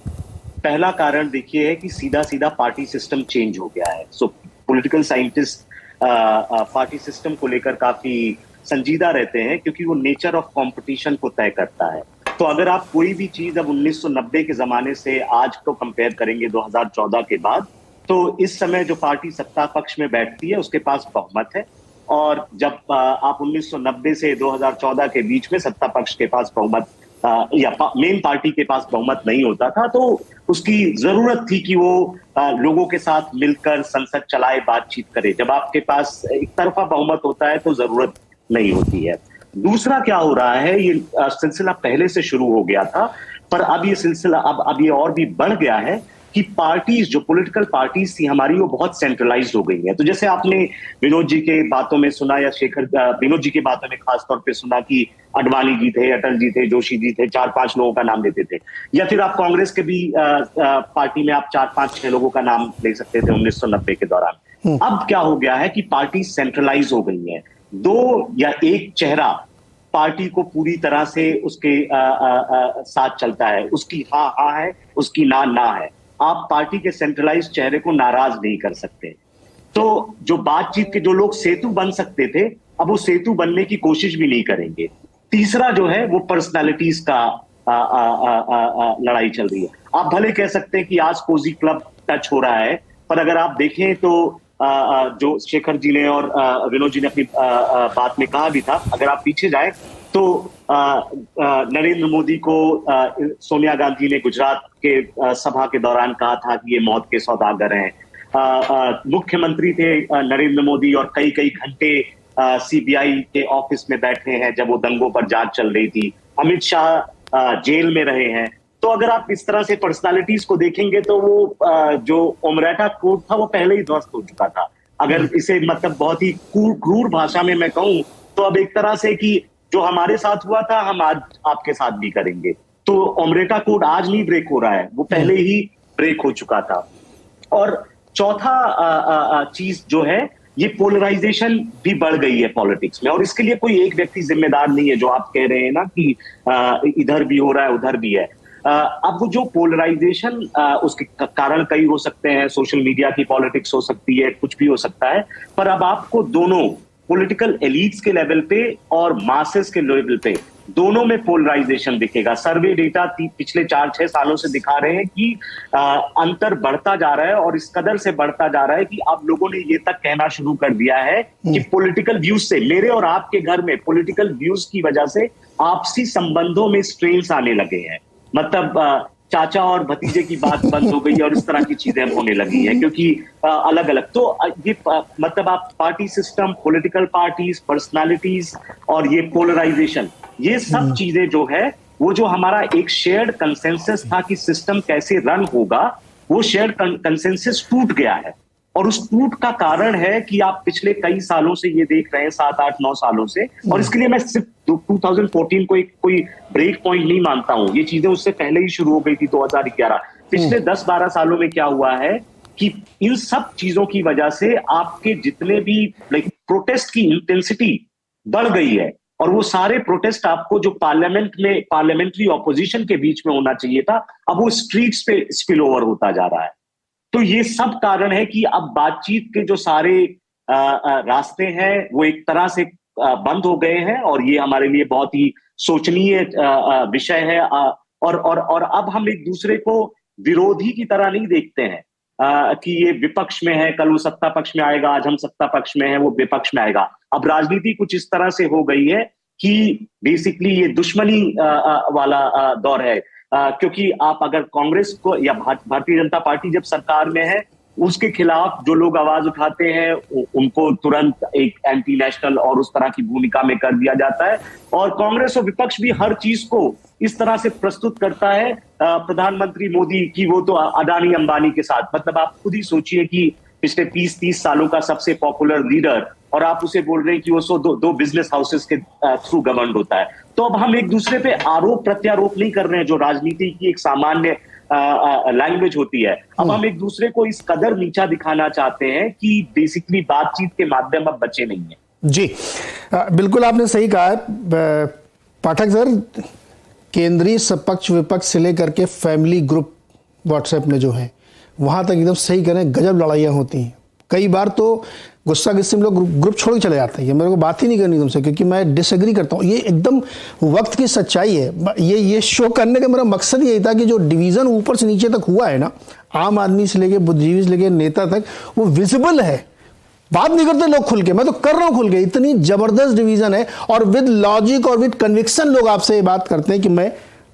पहला कारण देखिए है कि सीधा सीधा पार्टी सिस्टम चेंज हो गया है। सो पॉलिटिकल साइंटिस्ट पार्टी सिस्टम को लेकर काफी संजीदा रहते हैं, क्योंकि वो नेचर ऑफ कंपटीशन को तय करता है। तो अगर आप कोई भी चीज अब 1990 के जमाने से आज को कंपेयर करेंगे 2014 के बाद, तो इस समय जो पार्टी सत्ता पक्ष में बैठती है उसके पास बहुमत है, और जब आप 1990 से 2014 के बीच में सत्ता पक्ष के पास बहुमत या मेन पार्टी के पास बहुमत नहीं होता था, तो उसकी जरूरत थी कि वो लोगों के साथ मिलकर संसद चलाए, बातचीत करे। जब आपके पास एक तरफा बहुमत होता है तो जरूरत नहीं होती है। दूसरा क्या हो रहा है, ये सिलसिला पहले से शुरू हो गया था, पर अब ये सिलसिला अब ये और भी बढ़ गया है कि पार्टीज, जो पॉलिटिकल पार्टीज थी हमारी, वो बहुत सेंट्रलाइज्ड हो गई हैं। तो जैसे आपने विनोद जी के बातों में सुना, या विनोद जी की बातों में खासतौर पे सुना कि अडवाणी जी थे, अटल जी थे, जोशी जी थे, 4-5 लोगों का नाम देते थे, या फिर आप कांग्रेस के भी पार्टी में आप 4-5-6 लोगों का नाम ले सकते थे 1990 के दौरान। अब क्या हो गया है कि पार्टी सेंट्रलाइज हो गई है। 2 या 1 चेहरा पार्टी को पूरी तरह से उसके साथ चलता है, उसकी हाँ है, उसकी ना है। आप पार्टी के सेंट्रलाइज चेहरे को नाराज नहीं कर सकते। तो जो बातचीत के जो लोग सेतु बन सकते थे, अब वो सेतु बनने की कोशिश भी नहीं करेंगे। तीसरा जो है वो पर्सनालिटीज का लड़ाई चल रही है। आप भले कह सकते हैं कि आज कोजी क्लब टच हो रहा है, पर अगर आप देखें तो जो शेखर जी ने और विनोद जी ने अपनी बात में कहा भी था, अगर आप पीछे जाए तो नरेंद्र मोदी को सोनिया गांधी ने गुजरात के सभा के दौरान कहा था कि ये मौत के सौदागर हैं। मुख्यमंत्री थे नरेंद्र मोदी और कई घंटे सीबीआई के ऑफिस में बैठे हैं जब वो दंगों पर जांच चल रही थी। अमित शाह जेल में रहे हैं। तो अगर आप इस तरह से पर्सनालिटीज को देखेंगे तो वो जो ओमराटा कोड था वो पहले ही ध्वस्त हो चुका था। अगर इसे मतलब बहुत ही क्रूर भाषा में मैं कहूं तो अब एक तरह से कि जो हमारे साथ हुआ था हम आज आपके साथ भी करेंगे। तो ओमराटा कोड आज नहीं ब्रेक हो रहा है, वो पहले ही ब्रेक हो चुका था। और चौथा चीज जो है, ये पोलराइजेशन भी बढ़ गई है पॉलिटिक्स में, और इसके लिए कोई एक व्यक्ति जिम्मेदार नहीं है। जो आप कह रहे हैं ना कि इधर भी हो रहा है उधर भी है। अब वो जो पोलराइजेशन उसके कारण कई हो सकते हैं, सोशल मीडिया की पॉलिटिक्स हो सकती है, कुछ भी हो सकता है, पर अब आपको दोनों पॉलिटिकल एलिट्स के लेवल पे और मासेस के लेवल पे दोनों में पोलराइजेशन दिखेगा। सर्वे डेटा पिछले 4-6 सालों से दिखा रहे हैं कि अंतर बढ़ता जा रहा है, और इस कदर से बढ़ता जा रहा है कि अब लोगों ने ये तक कहना शुरू कर दिया है कि पॉलिटिकल व्यूज से, मेरे और आपके घर में पॉलिटिकल व्यूज की वजह से आपसी संबंधों में स्ट्रेन्स आने लगे हैं। मतलब चाचा और भतीजे की बात बंद हो गई और इस तरह की चीजें होने लगी हैं, क्योंकि अलग अलग। तो ये मतलब आप party system, political parties, personalities और ये पोलराइजेशन, ये सब चीजें जो है वो जो हमारा एक शेयर्ड कंसेंसस था कि सिस्टम कैसे रन होगा, वो शेयर्ड कंसेंसस टूट गया है। और उस टूट का कारण है कि आप पिछले कई सालों से ये देख रहे हैं, 7-8-9 सालों से। और इसके लिए मैं सिर्फ 2014 को कोई ब्रेक पॉइंट नहीं मानता हूं, ये चीजें उससे पहले ही शुरू हो गई थी 2011। पिछले 10-12 सालों में क्या हुआ है कि इन सब चीजों की वजह से आपके जितने भी प्रोटेस्ट की इंटेंसिटी बढ़ गई है, और वो सारे प्रोटेस्ट आपको जो पार्लियामेंट में पार्लियामेंट्री ऑपोजिशन के बीच में होना चाहिए था, अब वो स्ट्रीट्स पे स्पिल ओवर होता जा रहा है। तो ये सब कारण है कि अब बातचीत के जो सारे रास्ते हैं वो एक तरह से बंद हो गए हैं, और ये हमारे लिए बहुत ही सोचनीय विषय है। और अब हम एक दूसरे को विरोधी की तरह नहीं देखते हैं कि ये विपक्ष में है, कल वो सत्ता पक्ष में आएगा, आज हम सत्ता पक्ष में हैं, वो विपक्ष में आएगा। अब राजनीति कुछ इस तरह से हो गई है कि बेसिकली ये दुश्मनी वाला दौर है। क्योंकि आप अगर कांग्रेस को या भारतीय जनता पार्टी जब सरकार में है उसके खिलाफ जो लोग आवाज उठाते हैं उनको तुरंत एक एंटी नेशनल और उस तरह की भूमिका में कर दिया जाता है। और कांग्रेस और विपक्ष भी हर चीज को इस तरह से प्रस्तुत करता है प्रधानमंत्री मोदी की वो तो अडानी अंबानी के साथ। मतलब आप खुद ही सोचिए कि पिछले 20-30 सालों का सबसे पॉपुलर लीडर, और आप उसे बोल रहे हैं कि वो दो बिजनेस हाउसेस के थ्रू गवर्नमेंट होता है। तो अब हम एक दूसरे पे आरोप प्रत्यारोप नहीं कर रहे हैं जो राजनीति की एक सामान्य लैंग्वेज होती है। अब हम एक दूसरे को इस कदर नीचा दिखाना चाहते हैं कि बेसिकली बातचीत के माध्यम अब बचे नहीं है। जी बिल्कुल आपने सही कहा पाठक सर। केंद्रीय सपक्ष विपक्ष से लेकर के फैमिली ग्रुप व्हाट्सएप में जो है वहां तक एकदम सही करें गजब लड़ाइयाँ होती हैं। कई बार तो गुस्सा गुस्से में लोग ग्रुप छोड़ के चले जाते हैं, मेरे को बात ही नहीं करनी तुमसे क्योंकि मैं डिसएग्री करता हूँ। ये एकदम वक्त की सच्चाई है। ये शो करने का मेरा मकसद यही था कि जो डिवीज़न ऊपर से नीचे तक हुआ है ना, आम आदमी से लेके बुद्धिजीवी से लेके नेता तक, वो विजिबल है। बात नहीं करते लोग खुल के, मैं तो कर रहा हूँ खुल के। इतनी जबरदस्त डिवीज़न है और विद लॉजिक और विद कन्विक्शन लोग आपसे ये बात करते हैं कि मैं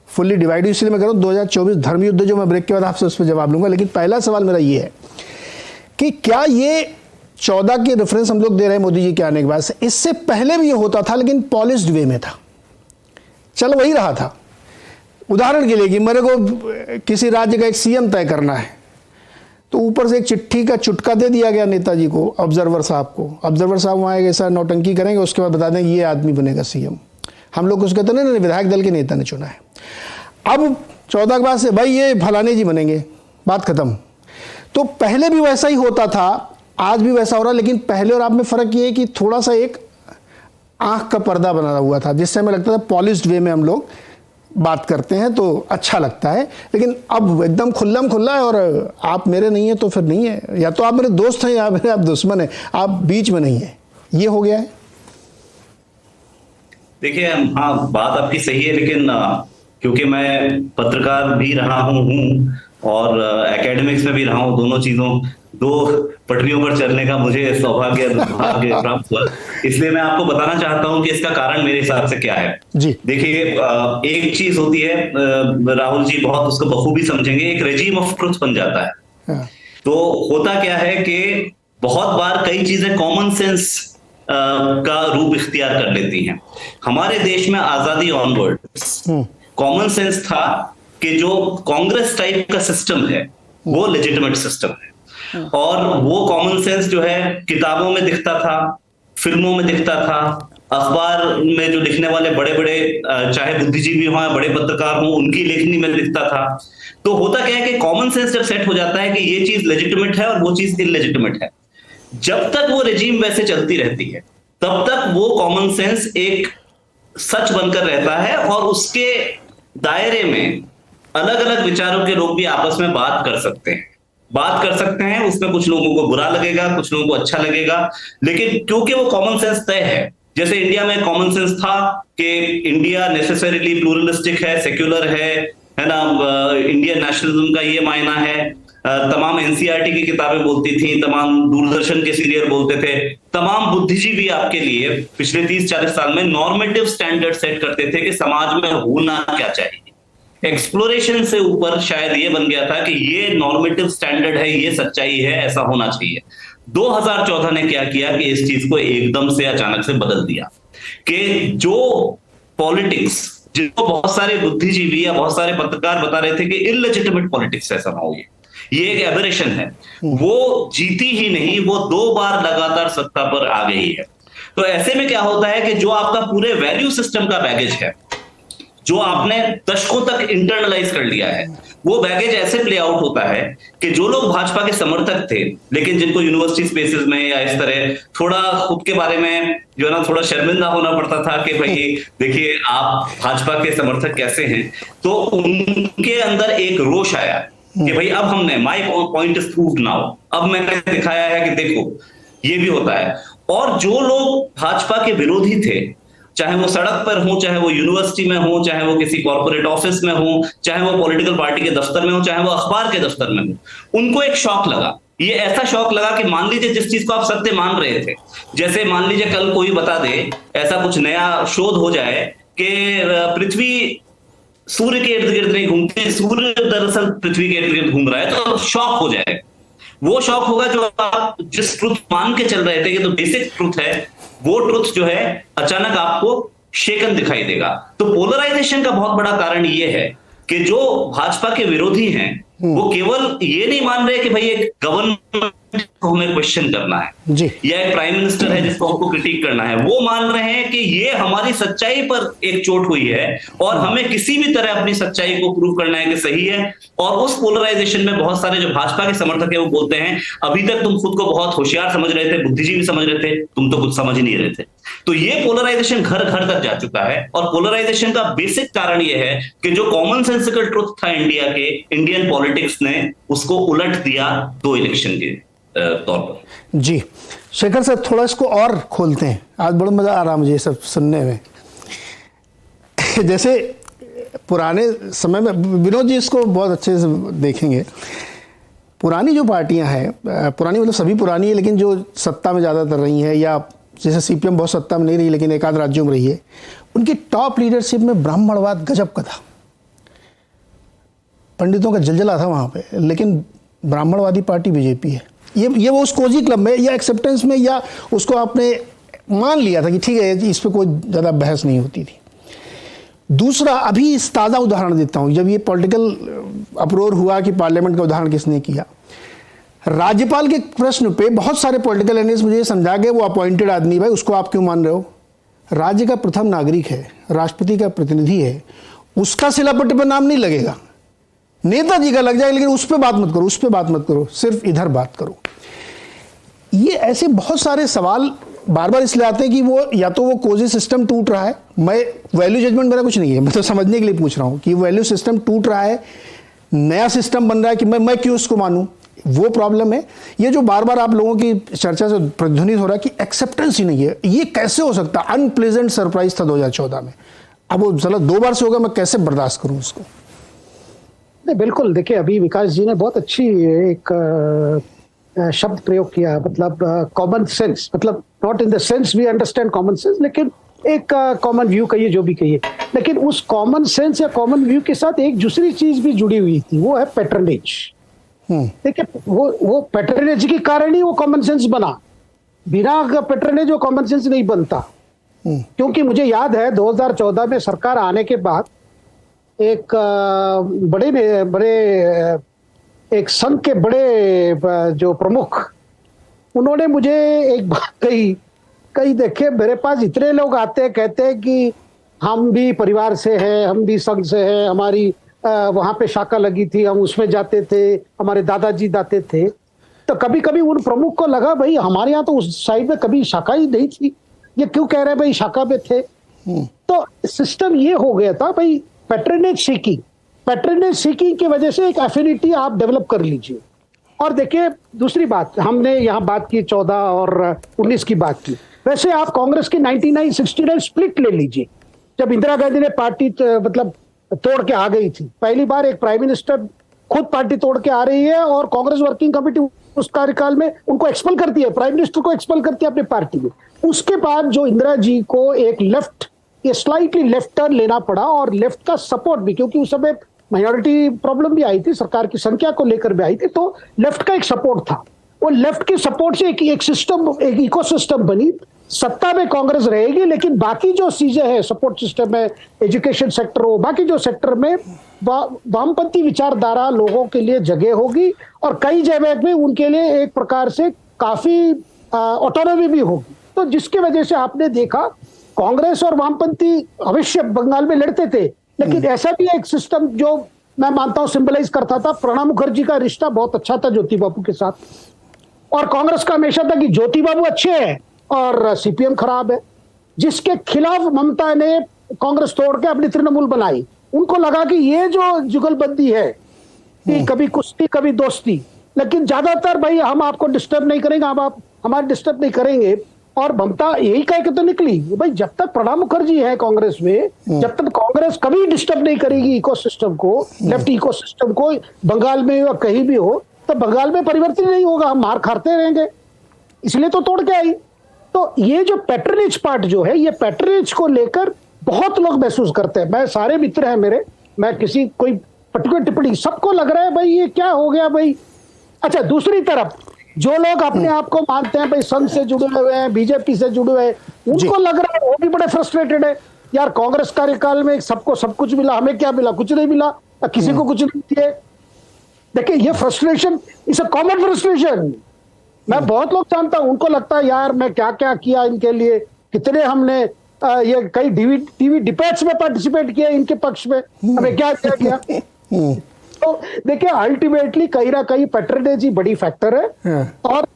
फुल्ली डिवाइड। इसलिए मैं कह रहा हूँ 2024 धर्म युद्ध, जो मैं ब्रेक के बाद आपसे उस पर जवाब लूंगा। लेकिन पहला सवाल मेरा ये है कि क्या ये 14 के रेफरेंस हम लोग दे रहे हैं मोदी जी के आने के बाद से, इससे पहले भी ये होता था लेकिन पॉलिश्ड वे में था, चल वही रहा था। उदाहरण के लिए कि मेरे को किसी राज्य का एक सीएम तय करना है तो ऊपर से एक चिट्ठी का चुटका दे दिया गया नेताजी को, ऑब्जर्वर साहब को। ऑब्जर्वर साहब वहाँ ऐसा नौटंकी करेंगे, उसके बाद बता देंगे ये आदमी बनेगा सीएम। हम लोग उसको कहते नहीं, विधायक दल के नेता ने चुना है। अब 14 के बाद से भाई ये फलाने जी बनेंगे, बात खत्म। तो पहले भी वैसा ही होता था, आज भी वैसा हो रहा है। लेकिन पहले और आप में फर्क ये है कि थोड़ा सा एक आंख का पर्दा बना हुआ था, जिससे हमें लगता था पॉलिश्ड वे में हम लोग बात करते हैं तो अच्छा लगता है। लेकिन अब एकदम खुल्लम खुल्ला है और आप मेरे नहीं है तो फिर नहीं है, या तो आप मेरे दोस्त हैं या मेरे आप दुश्मन हैं, आप बीच में नहीं है, ये हो गया है। देखिए हाँ, बात आपकी सही है, लेकिन क्योंकि मैं पत्रकार भी रहा हूँ और एकेडमिक्स में भी रहा हूँ, दोनों चीजों दो पटरियों पर चलने का मुझे सौभाग्य प्राप्त हुआ। इसलिए मैं आपको बताना चाहता हूं कि इसका कारण मेरे हिसाब से क्या है जी। देखिए एक चीज होती है, राहुल जी बहुत उसको बखूबी समझेंगे, एक रेजिम ऑफ ट्रुथ बन जाता है। तो होता क्या है कि बहुत बार कई चीजें कॉमन सेंस का रूप इख्तियार कर लेती हैं। हमारे देश में आजादी ऑनवर्ड्स कॉमन सेंस था कि जो कांग्रेस टाइप का सिस्टम है वो लेजिटिमेट सिस्टम है, और वो कॉमन सेंस जो है किताबों में दिखता था, फिल्मों में दिखता था, अखबार में जो लिखने वाले बड़े बड़े चाहे बुद्धिजीवी हों या बड़े पत्रकार हों उनकी लेखनी में दिखता था। तो होता क्या है कि कॉमन सेंस जब सेट हो जाता है कि ये चीज लेजिटिमेट है और वो चीज इलेजिटिमेट है, जब तक वो रेजिम वैसे चलती रहती है तब तक वो कॉमन सेंस एक सच बनकर रहता है और उसके दायरे में अलग अलग विचारों के लोग भी आपस में बात कर सकते हैं। उसमें कुछ लोगों को बुरा लगेगा, कुछ लोगों को अच्छा लगेगा, लेकिन क्योंकि वो कॉमन सेंस तय है। जैसे इंडिया में कॉमन सेंस था कि इंडिया नेसेसरीली प्लूरलिस्टिक है, सेक्युलर है ना, इंडियन नेशनलिज्म का ये मायना है। तमाम एनसीईआरटी की किताबें बोलती थी, तमाम दूरदर्शन के सीरियल बोलते थे, तमाम बुद्धिजीवी आपके लिए पिछले 30-40 साल में नॉर्मेटिव स्टैंडर्ड सेट करते थे कि समाज में होना क्या चाहिए। एक्सप्लोरेशन से ऊपर शायद ये बन गया था कि ये नॉर्मेटिव स्टैंडर्ड है, ये सच्चाई है, ऐसा होना चाहिए। 2014 ने क्या किया कि इस चीज को एकदम से अचानक से बदल दिया कि जो पॉलिटिक्स जिनको बहुत सारे बुद्धिजीवी या बहुत सारे पत्रकार बता रहे थे कि इलेजिटिमेट पॉलिटिक्स ऐसा ना हो, ये एक एबरेशन है, वो जीती ही नहीं, वो 2 बार लगातार सत्ता पर आ गई है। तो ऐसे में क्या होता है कि जो आपका पूरे वैल्यू सिस्टम का बैगेज है, जो आपने दशकों तक इंटरनलाइज कर लिया है, वो बैगेज ऐसे प्ले आउट होता है कि जो लोग भाजपा के समर्थक थे लेकिन जिनको यूनिवर्सिटी स्पेसेस में या इस तरह थोड़ा खुद के बारे में जो है ना थोड़ा शर्मिंदा होना पड़ता था कि भाई देखिए आप भाजपा के समर्थक कैसे हैं, तो उनके अंदर एक रोष आया कि भाई अब हमने my point is proved now, अब मैंने दिखाया है कि देखो ये भी होता है। और जो लोग भाजपा के विरोधी थे, चाहे वो सड़क पर हो, चाहे वो यूनिवर्सिटी में हो, चाहे वो किसी कॉर्पोरेट ऑफिस में हो, चाहे वो पॉलिटिकल पार्टी के दफ्तर में हो, चाहे वो अखबार के दफ्तर में हो, उनको एक शॉक लगा। ये ऐसा शौक लगा कि मान लीजिए जिस चीज को आप सत्य मान रहे थे, जैसे मान लीजिए कल कोई बता दे, ऐसा कुछ नया शोध हो जाए कि पृथ्वी सूर्य के इर्द गिर्द नहीं घूमती, सूर्य दरअसल पृथ्वी के इर्द गिर्द घूम रहा है, तो शॉक हो जाए। वो शॉक होगा जो आप जिस ट्रुथ मान के चल रहे थे, ये तो बेसिक ट्रुथ है, वो ट्रुथ जो है अचानक आपको शेकन दिखाई देगा। तो पोलराइजेशन का बहुत बड़ा कारण ये है कि जो भाजपा के विरोधी हैं वो केवल ये नहीं मान रहे कि भाई एक गवर्नमेंट को हमें क्वेश्चन करना है जी, या एक प्राइम मिनिस्टर है जिसको हमको क्रिटिक करना है, वो मान रहे हैं कि ये हमारी सच्चाई पर एक चोट हुई है और हमें किसी भी तरह अपनी सच्चाई को प्रूव करना है कि सही है। और उस पोलराइजेशन में बहुत सारे जो भाजपा के समर्थक है वो बोलते हैं अभी तक तुम खुद को बहुत होशियार समझ रहे थे, बुद्धिजीवी समझ रहे थे, तुम तो कुछ समझ ही नहीं रहे थे। तो ये पोलराइजेशन घर घर तक जा चुका है और पोलराइजेशन का बेसिक कारण ये है कि जो कॉमन सेंसिकल ट्रुथ था इंडिया के, इंडियन पॉलिटिक्स ने उसको उलट दिया 2 इलेक्शन के तौर पर। जी शेखर सर, थोड़ा इसको और खोलते हैं, आज बड़ा मजा आ रहा मुझे ये सब सुनने में। जैसे पुराने समय में, विनोद जी इसको बहुत अच्छे से देखेंगे, पुरानी जो पार्टियां हैं, पुरानी मतलब सभी पुरानी है, लेकिन जो सत्ता में ज़्यादातर रही हैं, या जैसे सीपीएम बहुत सत्ता में नहीं रही लेकिन एक आध राज्यों में रही है, उनकी टॉप लीडरशिप में ब्राह्मणवाद गजब का था, पंडितों का जलजला था वहाँ पे। लेकिन ब्राह्मणवादी पार्टी बीजेपी है। ये वो उस कोजी क्लब में या एक्सेप्टेंस में या उसको आपने मान लिया था कि ठीक है इस पर कोई ज़्यादा बहस नहीं होती थी। दूसरा, अभी इस ताज़ा उदाहरण देता हूँ, जब ये पॉलिटिकल अप्रोर हुआ कि पार्लियामेंट का उदाहरण किसने किया, राज्यपाल के प्रश्न पे बहुत सारे पॉलिटिकल एनालिस्ट मुझे समझा गए वो अपॉइंटेड आदमी, भाई उसको आप क्यों मान रहे हो, राज्य का प्रथम नागरिक है, राष्ट्रपति का प्रतिनिधि है, उसका सिलापट्टे पर नाम नहीं लगेगा, नेताजी का लग जाएगा, लेकिन उस पर बात मत करो, उस पर बात मत करो, सिर्फ इधर बात करो। ये ऐसे बहुत सारे सवाल बार बार इसलिए आते हैं कि वो या तो वो कोजी सिस्टम टूट रहा है, मैं वैल्यू जजमेंट मेरा कुछ नहीं है, मैं तो समझने के लिए पूछ रहा हूँ कि वैल्यू सिस्टम टूट रहा है, नया सिस्टम बन रहा है कि मैं क्यों उसको मानूं, वो प्रॉब्लम है। ये जो बार बार आप लोगों की चर्चा से प्रतिध्वनित हो रहा है कि एक्सेप्टेंस ही नहीं है, ये कैसे हो सकता, अनप्लेजेंट सरप्राइज था 2014 में, अब वो चलो 2 बार से होगा, मैं कैसे बर्दाश्त करूं उसको। नहीं बिल्कुल, देखिए अभी विकास जी ने बहुत अच्छी एक शब्द प्रयोग किया, मतलब कॉमन सेंस, मतलब not in the sense we understand common sense, लेकिन एक कॉमन व्यू कहिए जो भी कहिए, लेकिन उस कॉमन सेंस या कॉमन व्यू के साथ एक दूसरी चीज भी जुड़ी हुई थी, वो है पैटर्नेज। देखिए वो पैटर्नेज के कारण ही वो कॉमन सेंस बना, बिना पैटर्नेज वो कॉमन सेंस नहीं बनता। क्योंकि मुझे याद है 2014 में सरकार आने के बाद एक बड़े एक संघ के बड़े जो प्रमुख, उन्होंने मुझे एक बात कही देखिए मेरे पास इतने लोग आते हैं, कहते हैं कि हम भी परिवार से हैं, हम भी संघ से हैं, हमारी वहां पे शाखा लगी थी, हम उसमें जाते थे, हमारे दादाजी जाते थे। तो कभी कभी उन प्रमुख को लगा भाई हमारे यहाँ तो उस साइड में कभी शाखा ही नहीं थी, ये क्यों कह रहे हैं भाई शाखा में थे। तो सिस्टम ये हो गया था भाई, पैटर्नेज सीकिंग की वजह से एक एफिनिटी आप डेवलप कर लीजिए। और देखिए दूसरी बात, हमने यहाँ बात की 14 और 19 की बात की, वैसे आप कांग्रेस की 99-69 स्प्लिट ले लीजिए। जब इंदिरा गांधी ने पार्टी मतलब तोड़ के आ गई थी, पहली बार एक प्राइम मिनिस्टर खुद पार्टी तोड़ के आ रही है और कांग्रेस वर्किंग कमेटी उस कार्यकाल में उनको एक्सपेल करती है, प्राइम मिनिस्टर को एक्सपेल करती है अपनी पार्टी में। उसके बाद जो इंदिरा जी को एक स्लाइटली लेफ्ट टर्न लेना पड़ा और लेफ्ट का सपोर्ट भी, क्योंकि उस समय माइनॉरिटी प्रॉब्लम भी आई थी, सरकार की संख्या को लेकर भी आई थी, तो लेफ्ट का एक सपोर्ट था। वो लेफ्ट के सपोर्ट से एक सिस्टम, एक इकोसिस्टम बनी। सत्ता में कांग्रेस रहेगी, लेकिन बाकी जो चीजें हैं, सपोर्ट सिस्टम है, एजुकेशन सेक्टर हो, बाकी जो सेक्टर में वामपंथी विचारधारा लोगों के लिए जगह होगी और कई जगह में उनके लिए एक प्रकार से काफी ऑटोनॉमी भी होगी। तो जिसकी वजह से आपने देखा कांग्रेस और वामपंथी अवश्य बंगाल में लड़ते थे, लेकिन ऐसा भी एक सिस्टम जो मैं मानता हूं सिंबलाइज करता था। प्रणब मुखर्जी का रिश्ता बहुत अच्छा था ज्योति बाबू के साथ, और कांग्रेस का हमेशा था कि ज्योति बाबू अच्छे हैं और सीपीएम खराब है। जिसके खिलाफ ममता ने कांग्रेस तोड़ के अपनी तृणमूल बनाई। उनको लगा कि ये जो जुगलबंदी है कि कभी कुश्ती कभी दोस्ती, लेकिन ज्यादातर भाई हम आपको डिस्टर्ब नहीं करेंगे, आप हमारे डिस्टर्ब नहीं करेंगे। और ममता यही कह के तो निकली भाई जब तक प्रणब मुखर्जी है कांग्रेस में, जब तक कांग्रेस कभी डिस्टर्ब नहीं करेगी इकोसिस्टम को, लेफ्ट इकोसिस्टम को, बंगाल में या कहीं भी हो, तो बंगाल में परिवर्तन नहीं होगा, हम मार खाते रहेंगे। इसलिए तो तोड़ के आई। तो ये जो पैटर्नेज पार्ट जो है, ये पैटर्नेज को लेकर बहुत लोग महसूस करते हैं। मैं सारे मित्र हैं मेरे, मैं किसी कोई पर्टिकुलर टिप्पणी, सबको लग रहा है भाई ये क्या हो गया भाई, अच्छा, दूसरी तरफ जो लोग अपने आप को मानते हैं भाई संघ से जुड़े हुए हैं, बीजेपी से जुड़े हुए हैं, उनको लग रहा है वो भी बड़े फ्रस्ट्रेटेड है। यार कांग्रेस कार्यकाल में सबको सब कुछ मिला, हमें क्या मिला? कुछ नहीं मिला, किसी को कुछ नहीं दिए। देखिए ये frustration is a common frustration. मैं बहुत लोग जानता हूं, उनको लगता है यार मैं क्या क्या किया इनके लिए, कितने हमने ये कई टीवी डिबेट्स में पार्टिसिपेट किया इनके पक्ष में, हमें क्या क्या किया। तो देखिए अल्टीमेटली कहीं ना कहीं पैट्रनेज ही बड़ी फैक्टर है, और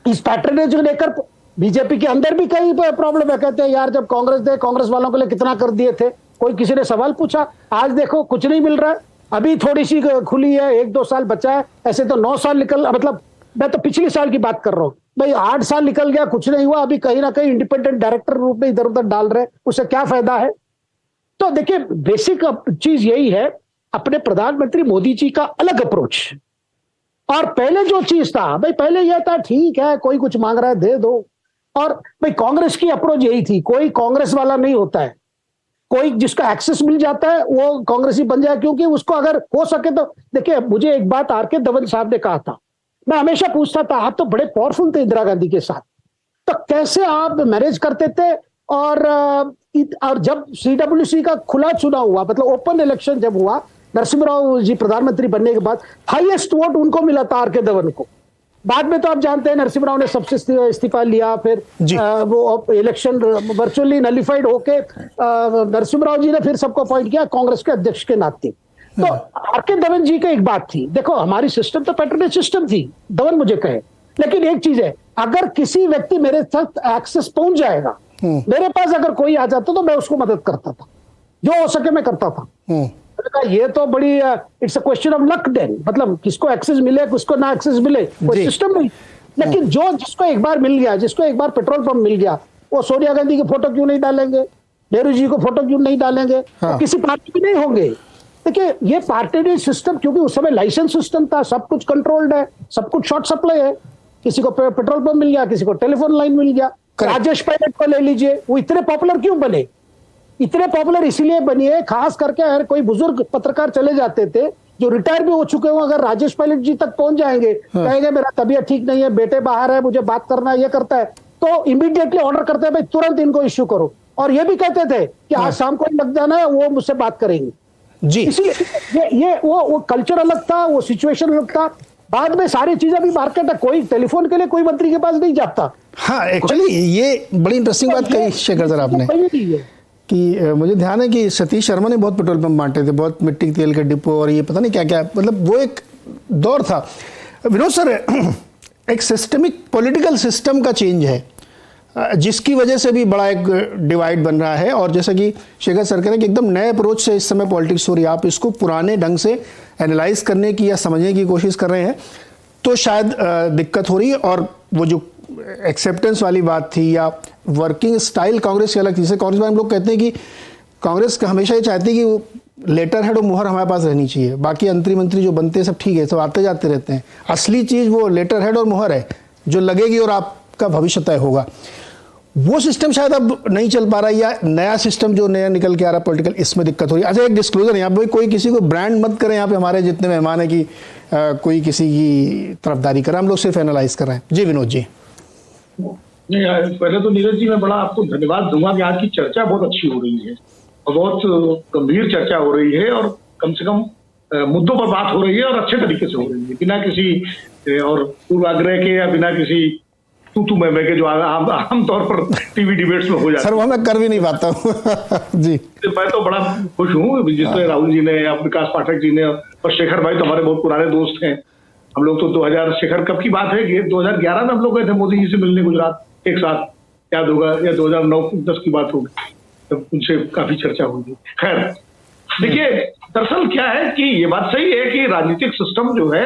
इस पैट्रनेज को लेकर बीजेपी के अंदर भी कई प्रॉब्लम है। कहते हैं यार जब कांग्रेस वालों के लिए कितना कर दिए थे, कोई किसी ने सवाल पूछा? आज देखो कुछ नहीं मिल रहा है, अभी थोड़ी सी खुली है, 1-2 साल बचा है, ऐसे तो 9 साल मतलब मैं तो पिछले साल की बात कर रहा हूं भाई, 8 साल निकल गया, कुछ नहीं हुआ, अभी कहीं ना कहीं इंडिपेंडेंट डायरेक्टर रूप में इधर उधर डाल रहे, उससे क्या फायदा है? तो देखिए बेसिक चीज यही है, अपने प्रधानमंत्री मोदी जी का अलग अप्रोच। और पहले जो चीज था भाई, पहले यह था ठीक है कोई कुछ मांग रहा है दे दो, और भाई कांग्रेस की अप्रोच यही थी, कोई कांग्रेस वाला नहीं होता है, कोई जिसका एक्सेस मिल जाता है वो कांग्रेसी बन जाए, क्योंकि उसको अगर हो सके तो देखिए मुझे एक बात आर के धवन साहब ने कहा था, मैं हमेशा पूछता था आप तो बड़े पावरफुल थे इंदिरा गांधी के साथ, तो कैसे आप मैनेज करते थे? और जब CWC का खुला चुनाव हुआ, मतलब ओपन इलेक्शन जब हुआ, नरसिम्हा राव जी प्रधानमंत्री बनने के बाद हाईएस्ट वोट उनको मिला था आर के धवन को। बाद में तो आप जानते हैं नरसिम्हा राव ने सबसे इस्तीफा लिया, फिर वो इलेक्शन वर्चुअली नलिफाइड होके नरसिम्हा राव जी ने फिर सबको अपॉइंट किया कांग्रेस के अध्यक्ष के नाते। तो आर के धवन जी का एक बात थी, देखो हमारी सिस्टम तो पैट्रनेज सिस्टम थी, धवन मुझे कहे, लेकिन एक चीज है, अगर किसी व्यक्ति मेरे तक एक्सेस पहुंच जाएगा, मेरे पास अगर कोई आ जाता तो मैं उसको मदद करता था, जो हो सके मैं करता था। ये तो बड़ी it's a question of luck then, मतलब किसको एक्सेस मिले किसको ना एक्सेस मिले कोई सिस्टम नहीं, लेकिन जिसको एक बार मिल गया, जिसको एक बार पेट्रोल पंप मिल गया, वो सोनिया गांधी की फोटो क्यों नहीं डालेंगे, नेहरू जी को फोटो क्यों नहीं डालेंगे? हाँ। किसी पार्टी भी नहीं होंगे। देखिए ये पार्टी सिस्टम, क्योंकि उस समय लाइसेंस सिस्टम था, सब कुछ कंट्रोल्ड है, सब कुछ शॉर्ट सप्लाई है, किसी को पेट्रोल पंप मिल गया, किसी को टेलीफोन लाइन मिल गया। राजेश पायलट को ले लीजिए, वो इतने पॉपुलर क्यों बने? इतने पॉपुलर इसलिए बनिए, खास करके अगर कोई बुजुर्ग पत्रकार चले जाते थे जो रिटायर भी हो चुके हो, अगर राजेश पायलट जी तक पहुंच जाएंगे, कहेंगे मेरा तबीयत ठीक नहीं है, बेटे बाहर है, मुझे बात करना है, ये करता है, तो इमीडिएटली ऑर्डर करते हैं भाई तुरंत इनको इश्यू करो। और ये भी कहते थे कि आज शाम को लग जाना है, वो मुझसे बात करेंगे जी। इसलिए ये वो कल्चर अलग था, वो सिचुएशन अलग था। बाद में सारी चीजें अभी मार्केट है, कोई टेलीफोन के लिए कोई मंत्री के पास नहीं जाता। हाँ एक्चुअली ये बड़ी इंटरेस्टिंग बात कही शेखर सर आपने, कि मुझे ध्यान है कि सतीश शर्मा ने बहुत पेट्रोल पंप बांटे थे, बहुत मिट्टी के तेल के डिपो और ये पता नहीं क्या क्या, मतलब वो एक दौर था। विनोद सर, एक सिस्टमिक पॉलिटिकल सिस्टम का चेंज है जिसकी वजह से भी बड़ा एक डिवाइड बन रहा है, और जैसा कि शेखर सर कह रहे हैं कि एकदम नए अप्रोच से इस समय पॉलिटिक्स हो रही है, आप इसको पुराने ढंग से एनालाइज करने की या समझने की कोशिश कर रहे हैं तो शायद दिक्कत हो रही है। और वो जो एक्सेप्टेंस वाली बात थी या वर्किंग स्टाइल कांग्रेस की अलग थी, जैसे कांग्रेस में हम लोग कहते हैं कि कांग्रेस हमेशा ये चाहती है कि वो लेटर हेड और मुहर हमारे पास रहनी चाहिए, बाकी मंत्री जो बनते हैं सब ठीक है, सब आते जाते रहते हैं, असली चीज़ वो लेटर हेड और मुहर है जो लगेगी और आपका भविष्य तय होगा। वो सिस्टम शायद अब नहीं चल पा रहा है, या नया सिस्टम जो नया निकल के आ रहा है पॉलिटिकल, इसमें दिक्कत हो रही है। अच्छा एक डिस्क्लोजर यहाँ पे, कोई किसी को ब्रांड मत करें, यहाँ पे हमारे जितने मेहमान है कि कोई किसी की तरफदारी करे, हम लोग सिर्फ एनालाइज कर रहे हैं। जी विनोद जी। नहीं, पहले तो नीरज जी मैं बड़ा आपको धन्यवाद दूंगा कि आज की चर्चा बहुत अच्छी हो रही है और बहुत गंभीर चर्चा हो रही है, और कम से कम मुद्दों पर बात हो रही है और अच्छे तरीके से हो रही है, बिना किसी और पूर्वाग्रह के या बिना किसी तू मैं के जो आमतौर पर टीवी डिबेट्स में हो जाता है। सर वो मैं कर भी नहीं पाता हूँ जी। मैं तो बड़ा खुश हूँ जिस तरह राहुल जी ने या विकास पाठक जी ने और शेखर भाई तो हमारे बहुत पुराने दोस्त हैं। हम लोग तो 2000 शेखर कब की बात है कि 2011 में हम लोग गए थे मोदी जी से मिलने गुजरात एक साथ, याद होगा, या 2009-10 की बात होगी, तब उनसे काफी चर्चा हुई। खैर देखिए दरअसल क्या है कि ये बात सही है कि राजनीतिक सिस्टम जो है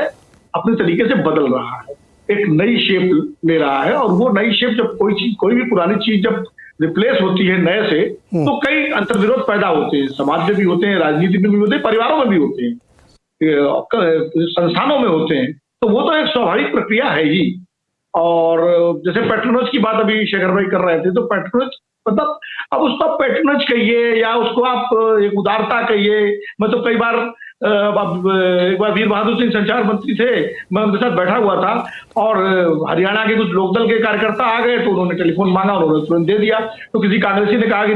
अपने तरीके से बदल रहा है, एक नई शेप ले रहा है, और वो नई शेप जब कोई भी पुरानी चीज जब रिप्लेस होती है नए से तो कई अंतर्विरोध पैदा होते हैं, समाज में भी होते हैं, राजनीति में भी होते हैं, परिवारों में भी होते हैं, संस्थानों में होते हैं, तो वो तो एक स्वाभाविक प्रक्रिया है ही। और जैसे पैट्रोनज की बात अभी शेखर भाई कर रहे थे, तो पैट्रोनज मतलब अब उसको पैट्रोनज कहिए या उसको आप एक उदारता कहिए, मैं तो कई बार एक बार वीर बहादुर सिंह संचार मंत्री थे, मैं उनके साथ बैठा हुआ था और हरियाणा के कुछ लोकदल के कार्यकर्ता आ गए तो उन्होंने टेलीफोन मांगा, उन्होंने तुरंत दे दिया। तो किसी कांग्रेसी ने कहा कि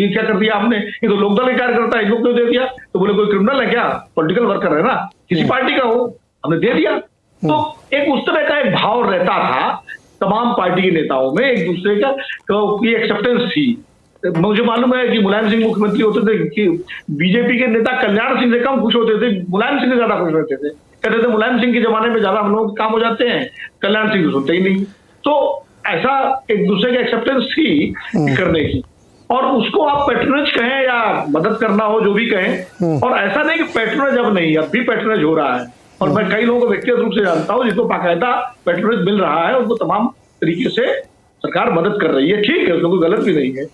ये क्या कर दिया आपने, ये तो लोकदल के कार्यकर्ता, इनको क्यों दे दिया? तो बोले कोई क्रिमिनल है क्या? पॉलिटिकल वर्कर है ना, किसी पार्टी का हो, हमने दे दिया। तो एक उस तरह का एक भाव रहता था तमाम पार्टी के नेताओं में, एक दूसरे का की एक्सेप्टेंस थी। मुझे मालूम है कि मुलायम सिंह मुख्यमंत्री होते थे कि बीजेपी के नेता कल्याण सिंह से कम खुश होते थे, मुलायम सिंह से ज्यादा खुश रहते थे। कहते थे मुलायम सिंह के जमाने में ज्यादा हम लोग काम हो जाते हैं, कल्याण सिंह तो सुनते ही नहीं। तो ऐसा एक दूसरे की एक्सेप्टेंस थी करने की, और उसको आप पैट्रोनेज कहें या मदद करना हो, जो भी कहें। और ऐसा नहीं कि पैट्रोनेज अब नहीं, अब भी पैट्रोनेज हो रहा है, और मैं कई लोगों को व्यक्तिगत रूप से जानता हूं जिनको बाकायदा पेट्रोनेज मिल रहा है, उनको तमाम तरीके से सरकार मदद कर रही है। ठीक है, उसमें कोई गलत भी नहीं है,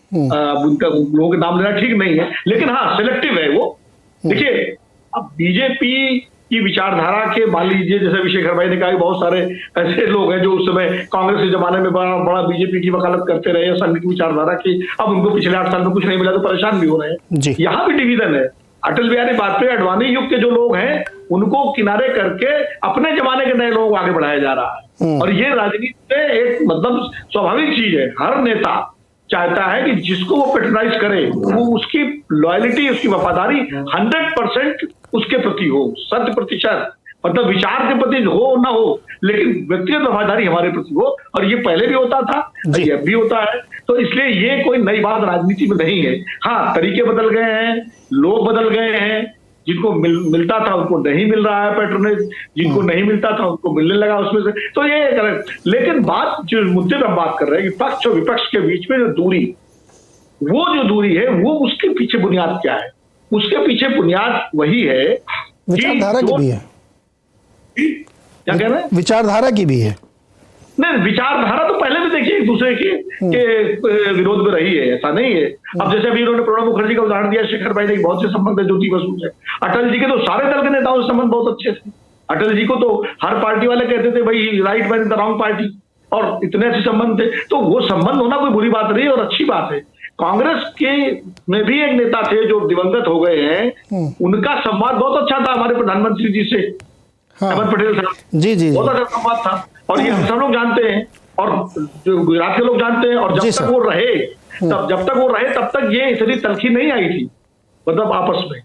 उनका लोगों के नाम लेना ठीक नहीं है, लेकिन हाँ सिलेक्टिव है वो। देखिए, अब बीजेपी की विचारधारा के, मान लीजिए जैसे अभिषेक भाई ने कहा कि बहुत सारे ऐसे लोग हैं जो उस समय कांग्रेस के जमाने में बड़ा बीजेपी की वकालत करते रहे, संघ की विचारधारा की, अब उनको पिछले 8 साल में कुछ नहीं मिला तो परेशान भी हो रहे हैं। यहाँ भी डिवीजन है। अटल बिहारी वाजपेयी, अडवाणी युग के जो लोग हैं उनको किनारे करके अपने जमाने के नए लोगों को आगे बढ़ाया जा रहा है। और ये राजनीति में एक मतलब स्वाभाविक चीज है। हर नेता चाहता है कि जिसको वो पेट्रोनाइज करे वो उसकी लॉयलिटी, उसकी वफादारी 100% उसके प्रति हो, 100%। मतलब विचार के प्रति हो ना हो, लेकिन व्यक्तिगत वफादारी हमारे प्रति हो। और ये पहले भी होता था, ये अब भी होता है। तो इसलिए ये कोई नई बात राजनीति में नहीं है। हाँ, तरीके बदल गए हैं, लोग बदल गए हैं। जिनको मिलता था उनको नहीं मिल रहा है पेट्रोनेज, जिनको नहीं मिलता था उनको मिलने लगा उसमें से। तो ये, लेकिन बात जो मुद्दे पर हम बात कर रहे हैं कि पक्ष और विपक्ष के बीच में जो दूरी, वो जो दूरी है, वो उसके पीछे बुनियाद क्या है? उसके पीछे बुनियाद वही है, विचारधारा की भी है। क्या कह रहे हैं? विचारधारा की भी है। नहीं, विचारधारा तो पहले भी देखिए एक दूसरे के विरोध में रही है, ऐसा नहीं है। अब जैसे अभी उन्होंने प्रणब मुखर्जी का उदाहरण दिया, शेखर भाई ने बहुत से संबंध है ज्योति बसु से। अटल जी के तो सारे दल के नेताओं से संबंध बहुत अच्छे थे। अटल जी को तो हर पार्टी वाले कहते थे भाई right man in the wrong party, और इतने अच्छे संबंध थे। तो वो संबंध होना कोई बुरी बात नहीं और अच्छी बात है। कांग्रेस के में भी एक नेता थे जो दिवंगत हो गए हैं, उनका संवाद बहुत अच्छा था हमारे प्रधानमंत्री जी से, अहमद पटेल साहब। जी, बहुत अच्छा संवाद था, और ये सब लोग जानते हैं, और जो गुजरात के लोग जानते हैं। और जब तक वो रहे, तब तक ये इतनी तलखी नहीं आई थी, मतलब आपस में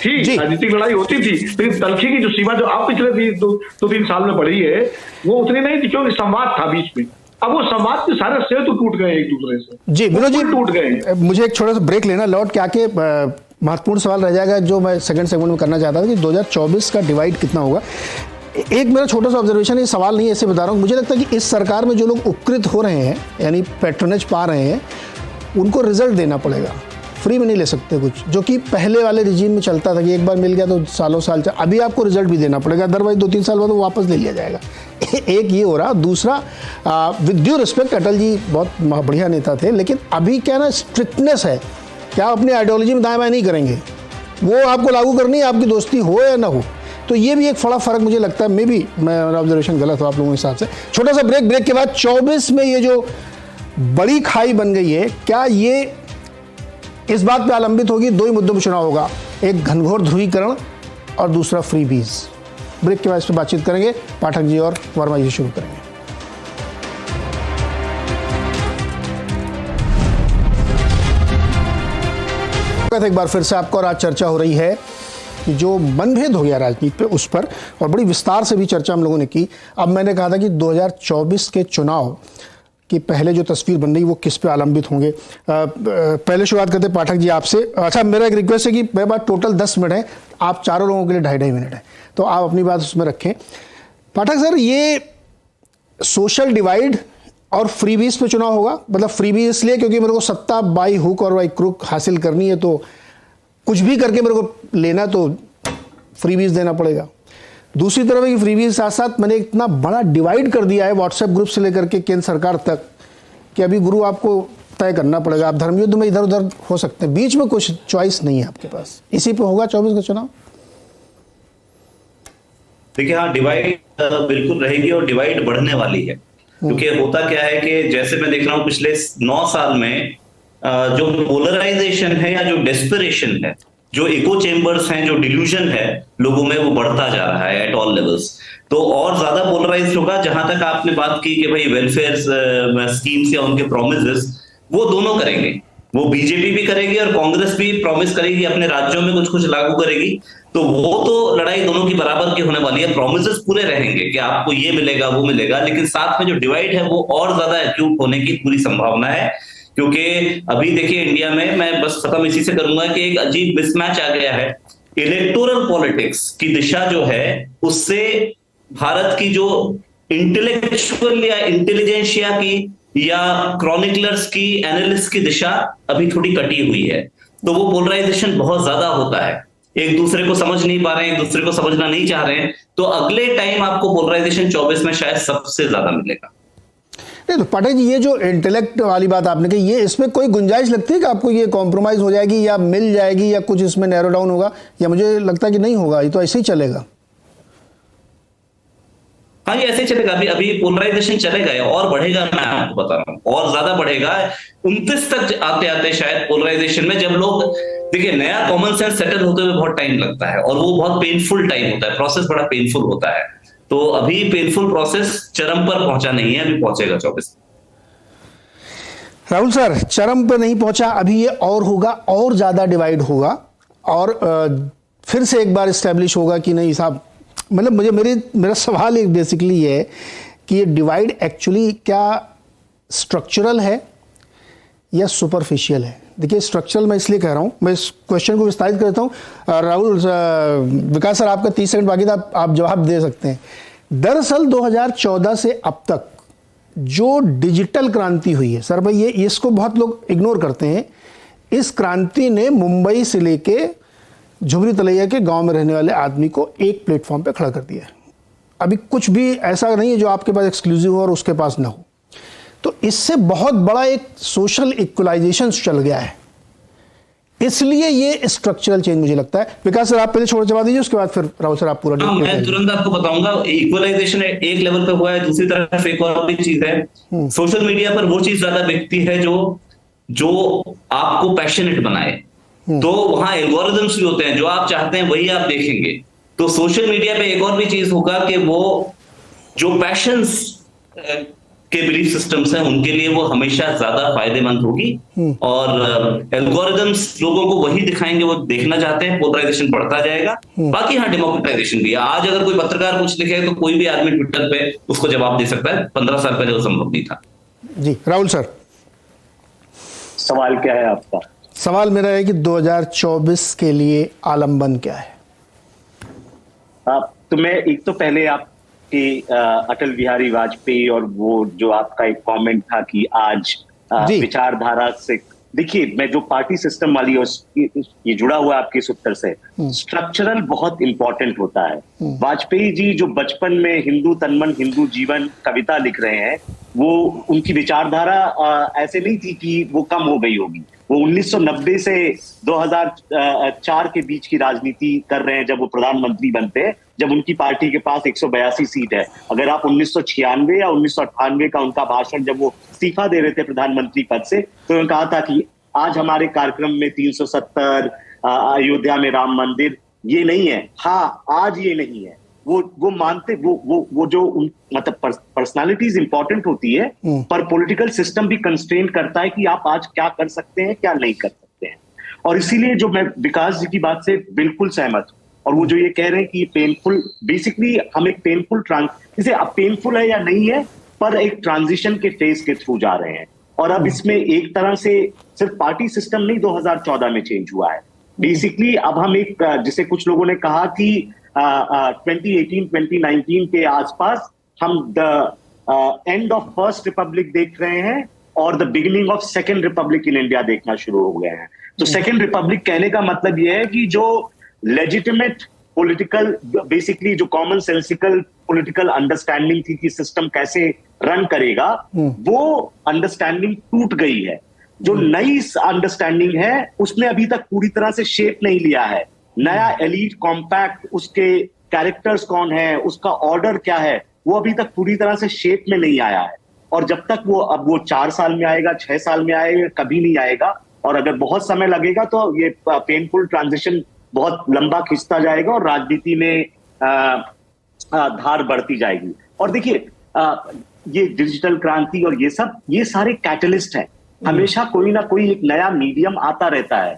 ठीक राजनीतिक लड़ाई होती थी, लेकिन तलखी की जो सीमा जो आप पिछले 2-3 साल में बढ़ी है, वो उतनी नहीं थी, क्योंकि संवाद था बीच में। अब वो संवाद के सारे सेतु टूट गए एक दूसरे से। जी विनोद जी, टूट गए। मुझे एक छोटा सा ब्रेक लेना, लौट के आके महत्वपूर्ण सवाल रह जाएगा जो मैं सेकंड सेगमेंट में करना चाहता था कि 2024 का डिवाइड कितना होगा। एक मेरा छोटा सा ऑब्जर्वेशन, ये सवाल नहीं है, ऐसे बता रहा हूँ। मुझे लगता है कि इस सरकार में जो लोग उपकृत हो रहे हैं, यानी पैट्रोनेज पा रहे हैं, उनको रिजल्ट देना पड़ेगा। फ्री में नहीं ले सकते कुछ, जो कि पहले वाले रिजीम में चलता था कि एक बार मिल गया तो सालों साल चल। अभी आपको रिजल्ट भी देना पड़ेगा, अदरवाइज 2-3 साल बाद वो वापस ले लिया जाएगा। एक ये हो रहा। दूसरा, with due respect, Atal ji बहुत बढ़िया नेता थे, लेकिन अभी क्या ना स्ट्रिक्टनेस है कि आप अपनी आइडियोलॉजी में दाएं बाएं नहीं करेंगे, वो आपको लागू करनी है, आपकी दोस्ती हो या ना हो। तो ये भी एक बड़ा फर्क मुझे लगता है। मे भी मेरा ऑब्जर्वेशन गलत हो आप लोगों के हिसाब से। छोटा सा ब्रेक के बाद 24 में ये जो बड़ी खाई बन गई है, क्या ये इस बात पे आलंबित होगी? 2 ही मुद्दों पर चुनाव होगा, एक घनघोर ध्रुवीकरण और दूसरा फ्रीबीज। ब्रेक के बाद इस पर बातचीत करेंगे। पाठक जी और वर्मा जी शुरू करेंगे। एक बार फिर से आपको, और आज चर्चा हो रही है कि जो मनभेद हो गया राजनीति पे, उस पर, और बड़ी विस्तार से भी चर्चा हम लोगों ने की। अब मैंने कहा था कि 2024 के चुनाव की पहले जो तस्वीर बन रही वो किस पे आलंबित होंगे। पहले शुरुआत करते पाठक जी आपसे। अच्छा, मेरा एक रिक्वेस्ट है कि मेरे पास टोटल 10 मिनट है, आप चारों लोगों के लिए 2.5 मिनट है, तो आप अपनी बात उसमें रखें। पाठक सर, ये सोशल डिवाइड और फ्रीबीज पे चुनाव होगा? मतलब फ्रीबीज इसलिए क्योंकि मेरे को सत्ता बाई हुक और बाई क्रुक हासिल करनी है, तो कुछ भी करके मेरे को लेना, तो फ्रीबीज देना पड़ेगा। दूसरी तरफ है कि फ्रीबीज साथ साथ मैंने इतना बड़ा डिवाइड कर दिया है व्हाट्सएप ग्रुप से लेकर के केंद्र सरकार तक, कि अभी गुरु आपको तय करना पड़ेगा। आप धर्मयुद्ध में इधर उधर हो सकते हैं, बीच में कुछ चॉइस नहीं है आपके पास। इसी पे होगा 24 का चुनाव? देखिए, हाँ, डिवाइड बिल्कुल रहेगी, और डिवाइड बढ़ने वाली है। क्योंकि होता क्या है कि जैसे मैं देख रहा हूँ पिछले 9 साल में जो पोलराइजेशन है या जो डेस्परेशन है, जो इको चेम्बर्स हैं, जो डिल्यूजन है लोगों में, वो बढ़ता जा रहा है एट ऑल लेवल्स। तो और ज्यादा पोलराइज होगा। जहां तक आपने बात की कि भाई वेलफेयर स्कीम्स या उनके प्रोमिसेस, वो दोनों करेंगे, वो बीजेपी भी करेगी और कांग्रेस भी प्रॉमिस करेगी, अपने राज्यों में कुछ कुछ लागू करेगी। तो वो तो लड़ाई दोनों की बराबर की होने वाली है। प्रोमिसेस पूरे रहेंगे कि आपको ये मिलेगा वो मिलेगा, लेकिन साथ में जो डिवाइड है वो और ज्यादा एक्यूट होने की पूरी संभावना है। क्योंकि अभी देखिए इंडिया में, मैं बस खत्म इसी से करूंगा कि एक अजीब मिसमैच आ गया है। इलेक्टोरल पॉलिटिक्स की दिशा जो है उससे भारत की जो इंटेलेक्चुअल या इंटेलिजेंशिया की या क्रॉनिकलर्स की, एनालिस्ट की दिशा अभी थोड़ी कटी हुई है। तो वो पोलराइजेशन बहुत ज्यादा होता है, एक दूसरे को समझ नहीं पा रहे हैं, एक दूसरे को समझना नहीं चाह रहे हैं। तो अगले टाइम आपको पोलराइजेशन 24 में शायद सबसे ज्यादा मिलेगा। नहीं तो पाठक जी, ये जो इंटेलेक्ट वाली बात आपने कही, ये इसमें कोई गुंजाइश लगती है कि आपको ये कॉम्प्रोमाइज हो जाएगी या मिल जाएगी या कुछ इसमें नैरो डाउन होगा, या मुझे लगता है कि नहीं होगा, ये तो ऐसे ही चलेगा? हाँ, ये ऐसे चलेगा। अभी पोलराइजेशन चलेगा और बढ़ेगा, मैं आपको बता रहा हूँ, और ज्यादा बढ़ेगा। 29 तक आते आते शायद पोलराइजेशन में, जब लोग देखिए नया कॉमन सेंस सेटल होते हुए बहुत टाइम लगता है और वो बहुत पेनफुल टाइम होता है, प्रोसेस बड़ा पेनफुल होता है। तो अभी पेनफुल प्रोसेस चरम पर पहुंचा नहीं है, अभी पहुंचेगा 24। राहुल सर, चरम पर नहीं पहुंचा, अभी ये और होगा, और ज्यादा डिवाइड होगा, और फिर से एक बार स्टैब्लिश होगा कि नहीं साहब। मतलब मेरा सवाल एक बेसिकली ये है कि ये डिवाइड एक्चुअली क्या स्ट्रक्चरल है या सुपरफिशियल है? देखिए, स्ट्रक्चरल मैं इसलिए कह रहा हूँ, मैं इस क्वेश्चन को विस्तारित करता हूँ। राहुल, विकास सर, आपका 30 सेकंड बाकी था, आप जवाब दे सकते हैं। दरअसल 2014 से अब तक जो डिजिटल क्रांति हुई है, सर भाई, ये इसको बहुत लोग इग्नोर करते हैं। इस क्रांति ने मुंबई से लेके झुमरी तलैया के गांव में रहने वाले आदमी को एक प्लेटफॉर्म पे खड़ा कर दिया है। अभी कुछ भी ऐसा नहीं है जो आपके पास एक्सक्लूसिव हो और उसके पास ना हो। तो इससे बहुत बड़ा एक सोशल इक्वलाइजेशन चल गया है, इसलिए ये स्ट्रक्चरल चेंज मुझे लगता है। विकास सर, आप पहले छोड़ जवाब दीजिए, उसके बाद फिर राहुल सर आप पूरा। मैं तुरंत आपको बताऊंगा। इक्वलाइजेशन एक लेवल पे हुआ है, दूसरी तरफ एक और भी चीज है। सोशल मीडिया पर वो चीज ज्यादा बिकती है जो आपको पैशनेट बनाए। तो वहां एल्गोरिदम्स भी होते हैं, जो आप चाहते हैं वही आप देखेंगे। तो सोशल मीडिया पे एक और भी चीज होगा कि वो जो पैशंस के बिलीफ सिस्टम्स हैं उनके लिए वो हमेशा ज्यादा फायदेमंद होगी, और एल्गोरिदम्स लोगों को वही दिखाएंगे वो देखना चाहते हैं। पोलराइजेशन बढ़ता जाएगा। बाकी हाँ, डेमोक्रेटाइजेशन भी है। आज अगर कोई पत्रकार कुछ लिखे तो कोई भी आदमी ट्विटर पे उसको जवाब दे सकता है, 15 साल पहले वो संभव नहीं था। जी राहुल सर, सवाल क्या है आपका? सवाल मेरा है कि 2024 के लिए आलम्बन क्या है? तो मैं एक तो पहले आपके अटल बिहारी वाजपेयी और वो जो आपका एक कमेंट था कि आज विचारधारा से, देखिए मैं जो पार्टी सिस्टम वाली ये जुड़ा हुआ है आपके इस उत्तर से, स्ट्रक्चरल बहुत इंपॉर्टेंट होता है। वाजपेयी जी जो बचपन में हिंदू तन्मन हिंदू जीवन कविता लिख रहे हैं, वो उनकी विचारधारा ऐसे नहीं थी कि वो कम हो गई होगी। वो 1990 से 2004 के बीच की राजनीति कर रहे हैं जब वो प्रधानमंत्री बनते हैं, जब उनकी पार्टी के पास 182 सीट है। अगर आप 1996 या 1998 का उनका भाषण जब वो इस्तीफा दे रहे थे प्रधानमंत्री पद से, तो उन्होंने कहा था कि आज हमारे कार्यक्रम में 370, अयोध्या में राम मंदिर, ये नहीं है। हाँ, आज ये नहीं है। वो मानते, वो जो मतलब पर्सनालिटीज इंपॉर्टेंट होती है, पर पॉलिटिकल सिस्टम भी कंस्ट्रेन करता है कि आप आज क्या कर सकते हैं, क्या नहीं कर सकते हैं। और इसीलिए जो मैं विकास जी की बात से बिल्कुल सहमत हूं, और वो जो ये कह रहे हैं कि पेनफुल, बेसिकली हम एक पेनफुल जैसे अब पेनफुल है या नहीं है, पर एक ट्रांजिशन के फेज के थ्रू जा रहे हैं। और अब इसमें एक तरह से सिर्फ पार्टी सिस्टम नहीं 2014 में चेंज हुआ है। बेसिकली अब हम एक, जिसे कुछ लोगों ने कहा कि 2018-2019 के आसपास हम the end of first Republic देख रहे हैं और the beginning of second Republic in India देखना शुरू हो गए हैं। तो सेकेंड रिपब्लिक कहने का मतलब यह है कि जो लेजिटिमेट पॉलिटिकल, बेसिकली जो कॉमन सेंसिकल पॉलिटिकल अंडरस्टैंडिंग थी कि सिस्टम कैसे रन करेगा, वो अंडरस्टैंडिंग टूट गई है। जो नई अंडरस्टैंडिंग है उसने अभी तक पूरी तरह से शेप नहीं लिया है। नया एलीट कॉम्पैक्ट, उसके कैरेक्टर्स कौन है, उसका ऑर्डर क्या है, वो अभी तक पूरी तरह से शेप में नहीं आया है। और जब तक वो 4 साल में आएगा, 6 साल में आएगा, कभी नहीं आएगा, और अगर बहुत समय लगेगा तो ये पेनफुल ट्रांजिशन बहुत लंबा खिंचता जाएगा और राजनीति में धार बढ़ती जाएगी। और देखिए ये डिजिटल क्रांति और ये सारे कैटलिस्ट हैं। हमेशा कोई ना कोई एक नया मीडियम आता रहता है।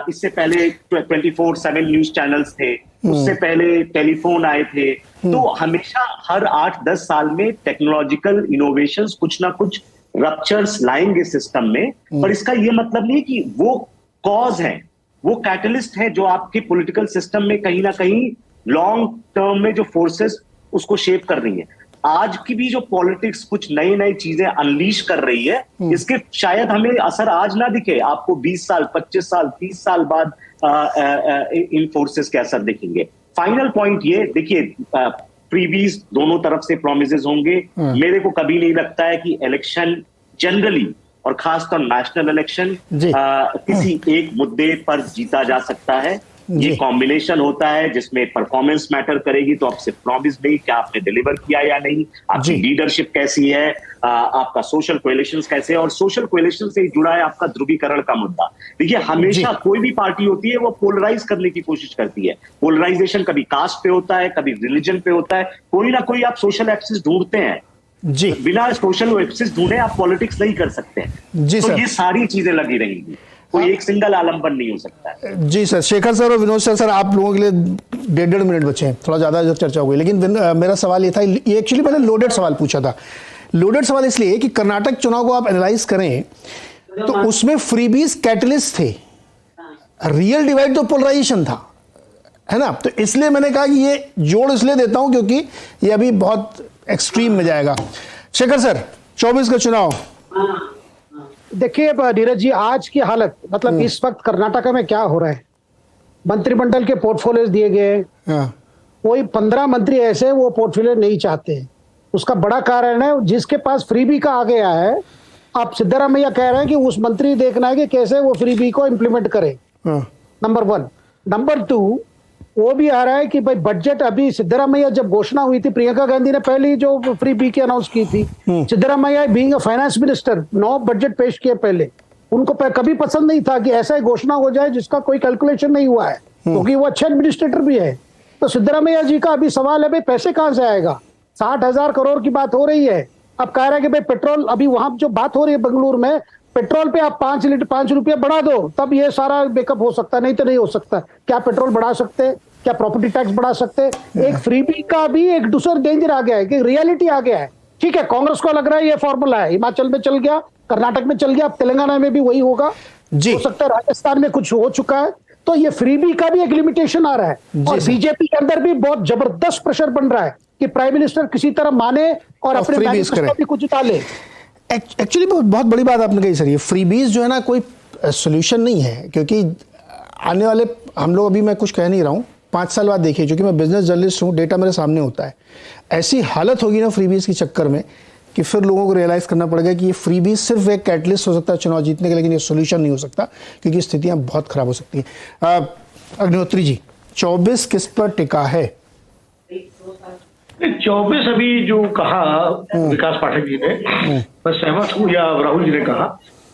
इससे पहले 24/7 न्यूज चैनल्स थे, उससे पहले टेलीफोन आए थे। तो हमेशा हर 8-10 साल में टेक्नोलॉजिकल इनोवेशंस कुछ ना कुछ रप्चर्स लाएंगे सिस्टम में। पर इसका ये मतलब नहीं कि वो कॉज है, वो कैटलिस्ट है जो आपके पॉलिटिकल सिस्टम में कहीं ना कहीं लॉन्ग टर्म में जो फोर्सेस उसको शेप कर रही है। आज की भी जो पॉलिटिक्स कुछ नई नई चीजें अनलीश कर रही है, इसके शायद हमें असर आज ना दिखे, आपको 20 साल 25 साल 30 साल बाद इन फोर्सेस के असर दिखेंगे। फाइनल पॉइंट ये देखिए, फ्रीबीज दोनों तरफ से प्रोमिसेस होंगे। मेरे को कभी नहीं लगता है कि इलेक्शन जनरली और खासतौर नेशनल इलेक्शन किसी एक मुद्दे पर जीता जा सकता है। ये कॉम्बिनेशन होता है जिसमें परफॉर्मेंस मैटर करेगी, तो आपसे प्रॉमिस नहीं, क्या आपने डिलीवर किया या नहीं, आपकी लीडरशिप कैसी है, आपका सोशल कोएलिशंस कैसे है, और सोशल कोएलिशन से जुड़ा है आपका ध्रुवीकरण का मुद्दा। देखिए हमेशा कोई भी पार्टी होती है वो पोलराइज करने की कोशिश करती है। पोलराइजेशन कभी कास्ट पे होता है, कभी रिलीजन पे होता है, कोई ना कोई आप सोशल एक्सिस ढूंढते हैं जी। बिना सोशल एक्सिस ढूंढे आप पॉलिटिक्स नहीं कर सकते हैं जी। तो ये सारी चीजें लगी रहेंगी, कोई एक सिंगल आलम्बन नहीं हो सकता है जी। सर शेखर सर और विनोद सर, आप लोगों के लिए 1.5 मिनट बचे हैं, थोड़ा ज्यादा जो चर्चा हो गई, लेकिन मेरा सवाल ये था, ये एक्चुअली मैंने लोडेड सवाल पूछा था। लोडेड सवाल इसलिए कि कर्नाटक चुनाव को आप एनालाइज करें तो उसमें फ्रीबीज कैटलिस्ट थे, रियल डिवाइड तो पोलराइजेशन था, है ना। तो इसलिए मैंने कहा कि ये जोड़ इसलिए देता हूं क्योंकि ये अभी बहुत एक्सट्रीम में जाएगा। शेखर सर 24 का चुनाव देखिए नीरज जी, आज की हालत मतलब इस वक्त कर्नाटक में क्या हो रहा है, मंत्रिमंडल के पोर्टफोलियोज दिए गए, कोई 15 मंत्री ऐसे वो पोर्टफोलियो नहीं चाहते। उसका बड़ा कारण है जिसके पास फ्रीबी का आ गया है। आप सिद्धरामैया कह रहे हैं कि उस मंत्री देखना है कि कैसे वो फ्रीबी को इंप्लीमेंट करे, नंबर 1। नंबर 2, वो भी आ रहा है कि भाई बजट, अभी सिद्धरामैया जब घोषणा हुई थी, प्रियंका गांधी ने पहले जो फ्री बी की अनाउंस की थी, Siddaramaiah being a finance minister 9 budget पेश किए पहले, उनको कभी पसंद नहीं था कि ऐसा घोषणा हो जाए जिसका कोई कैलकुलेशन नहीं हुआ है, क्योंकि वो अच्छे एडमिनिस्ट्रेटर भी है। तो सिद्धरामैया जी का अभी सवाल है भाई पैसे कहां से आएगा। 60,000 करोड़ की बात हो रही है। अब कह रहा है कि भाई पेट्रोल, अभी वहां जो बात हो रही है बेंगलुरु में, पेट्रोल पे आप 5 रुपये बढ़ा दो तब ये सारा बेकअप हो सकता है, नहीं तो नहीं हो सकता। क्या पेट्रोल बढ़ा सकते हैं, क्या प्रॉपर्टी टैक्स बढ़ा सकते हैं। एक फ्रीबी का भी एक दूसरा डेंजर आ गया है कि रियलिटी आ गया है। ठीक है, कांग्रेस को लग रहा है ये फॉर्मूला है, हिमाचल में चल गया, कर्नाटक में चल गया, अब तेलंगाना में भी वही होगा जी, हो सकता है राजस्थान में कुछ हो चुका है। तो ये फ्रीबी का भी एक लिमिटेशन आ रहा है और बीजेपी के अंदर भी बहुत जबरदस्त प्रेशर बन रहा है कि प्राइम मिनिस्टर किसी तरह माने और अपने मैनिफेस्टो भी कुछ डाले। एक्चुअली बहुत बड़ी बात आपने कही सर, ये फ्रीबीज जो है ना कोई सोल्यूशन नहीं है, क्योंकि आने वाले हम लोग, अभी मैं कुछ कह नहीं रहा हूँ, 5 साल बाद देखिए, क्योंकि मैं बिजनेस जर्नलिस्ट हूँ, डेटा मेरे सामने होता है, ऐसी हालत होगी ना फ्रीबीज के चक्कर में कि फिर लोगों को रियलाइज करना पड़ेगा कि ये फ्रीबीज सिर्फ एक कैटलिस्ट हो सकता है चुनाव जीतने का, लेकिन ये सोल्यूशन नहीं हो सकता, क्योंकि स्थितियां बहुत खराब हो सकती हैं। अग्निहोत्री जी 24 किस पर टिका है? 24 अभी जो कहा विकास पाठक जी ने, मैं सहमत हूँ, या राहुल जी ने कहा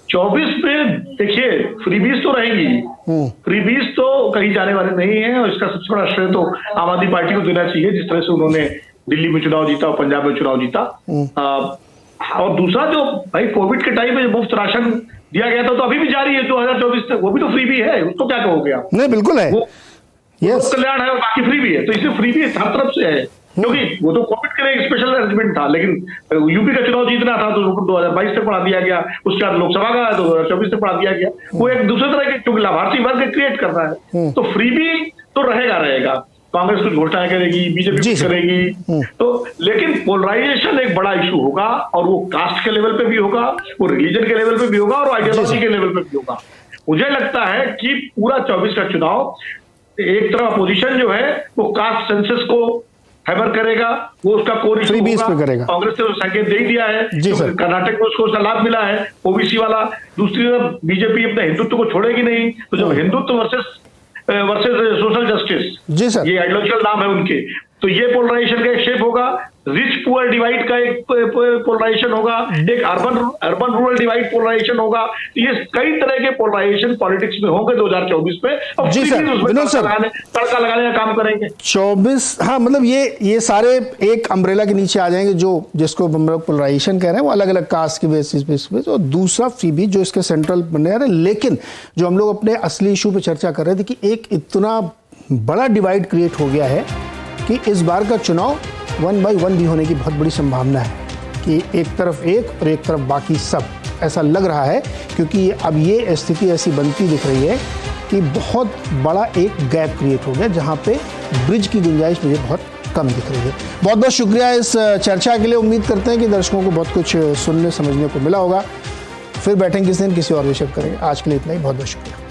24 पे देखिए फ्रीबीज तो रहेंगी, फ्रीबीज तो कहीं जाने वाले नहीं है, और इसका सबसे बड़ा श्रेय तो आम आदमी पार्टी को देना चाहिए, जिस तरह से उन्होंने दिल्ली में चुनाव जीता और पंजाब में चुनाव जीता। और दूसरा जो भाई कोविड के टाइम में मुफ्त राशन दिया गया था, तो अभी भी जारी है 2024 तक, वो भी तो फ्री भी है, उसको क्या कहोगे आप? नहीं बिल्कुल है, वो कल्याण है और बाकी फ्री भी है, तो इसमें फ्री भी हर तरफ से है, क्योंकि वो तो कोविड के लिए एक स्पेशल अरेंजमेंट था, लेकिन यूपी का चुनाव जीतना था तो 2022 तक बढ़ा दिया गया, उसके बाद लोकसभा का 2024 तक बढ़ा दिया गया। वो एक दूसरे तरह के, क्योंकि लाभार्थी वर्ग क्रिएट करना है, तो फ्री भी तो रहेगा। कांग्रेस कुछ घोषणाएं करेगी, बीजेपी कुछ करेगी, तो लेकिन पोलराइजेशन एक बड़ा इशू होगा, और वो कास्ट के लेवल पे भी होगा, वो रिलीजन के लेवल पे भी होगा, और आइडियोलॉजी के लेवल पे भी होगा। मुझे लगता है कि पूरा 24 का चुनाव एक तरफ अपोजिशन जो है वो कास्ट सेंसस को हैमर करेगा, वो उसका कोर इशू होगा। कांग्रेस ने संकेत दे दिया है, कर्नाटक में उसको लाभ मिला है ओबीसी वाला। दूसरी तरफ बीजेपी अपने हिंदुत्व को छोड़ेगी नहीं, तो जब हिंदुत्व वर्सेस सोशल जस्टिस, ये आइडियोलॉजिकल नाम है उनके, तो ये पोलराइजेशन का एक शेप होगा। रिच पुअर डिवाइड का एक पोलराइजेशन होगा, एक अर्बन रूरल डिवाइड पोलराइजेशन होगा। ये कई तरह के पोलराइजेशन पॉलिटिक्स में होंगे 2024 में। अब जी सर, विनोद सर, तड़का लगाने का काम करेंगे 24। हाँ, मतलब ये सारे एक अम्ब्रेला के नीचे आ जाएंगे, जो जिसको हम लोग पोलराइजेशन कह रहे हैं, वो अलग अलग कास्ट की बेसिस पे, और दूसरा फ्रीबी जो इसके सेंट्रल बने रहे। लेकिन जो हम लोग अपने असली इशू पे चर्चा कर रहे थे कि एक इतना बड़ा डिवाइड क्रिएट हो गया है कि इस बार का चुनाव 1/1 भी होने की बहुत बड़ी संभावना है, कि एक तरफ एक और एक तरफ बाकी सब, ऐसा लग रहा है। क्योंकि अब ये स्थिति ऐसी बनती दिख रही है कि बहुत बड़ा एक गैप क्रिएट हो गया, जहाँ पे ब्रिज की गुंजाइश मुझे बहुत कम दिख रही है। बहुत बहुत शुक्रिया इस चर्चा के लिए। उम्मीद करते हैं कि दर्शकों को बहुत कुछ सुनने समझने को मिला होगा। फिर बैठेंगे किसी दिन किसी और विषय करेंगे। आज के लिए इतना ही, बहुत बहुत शुक्रिया।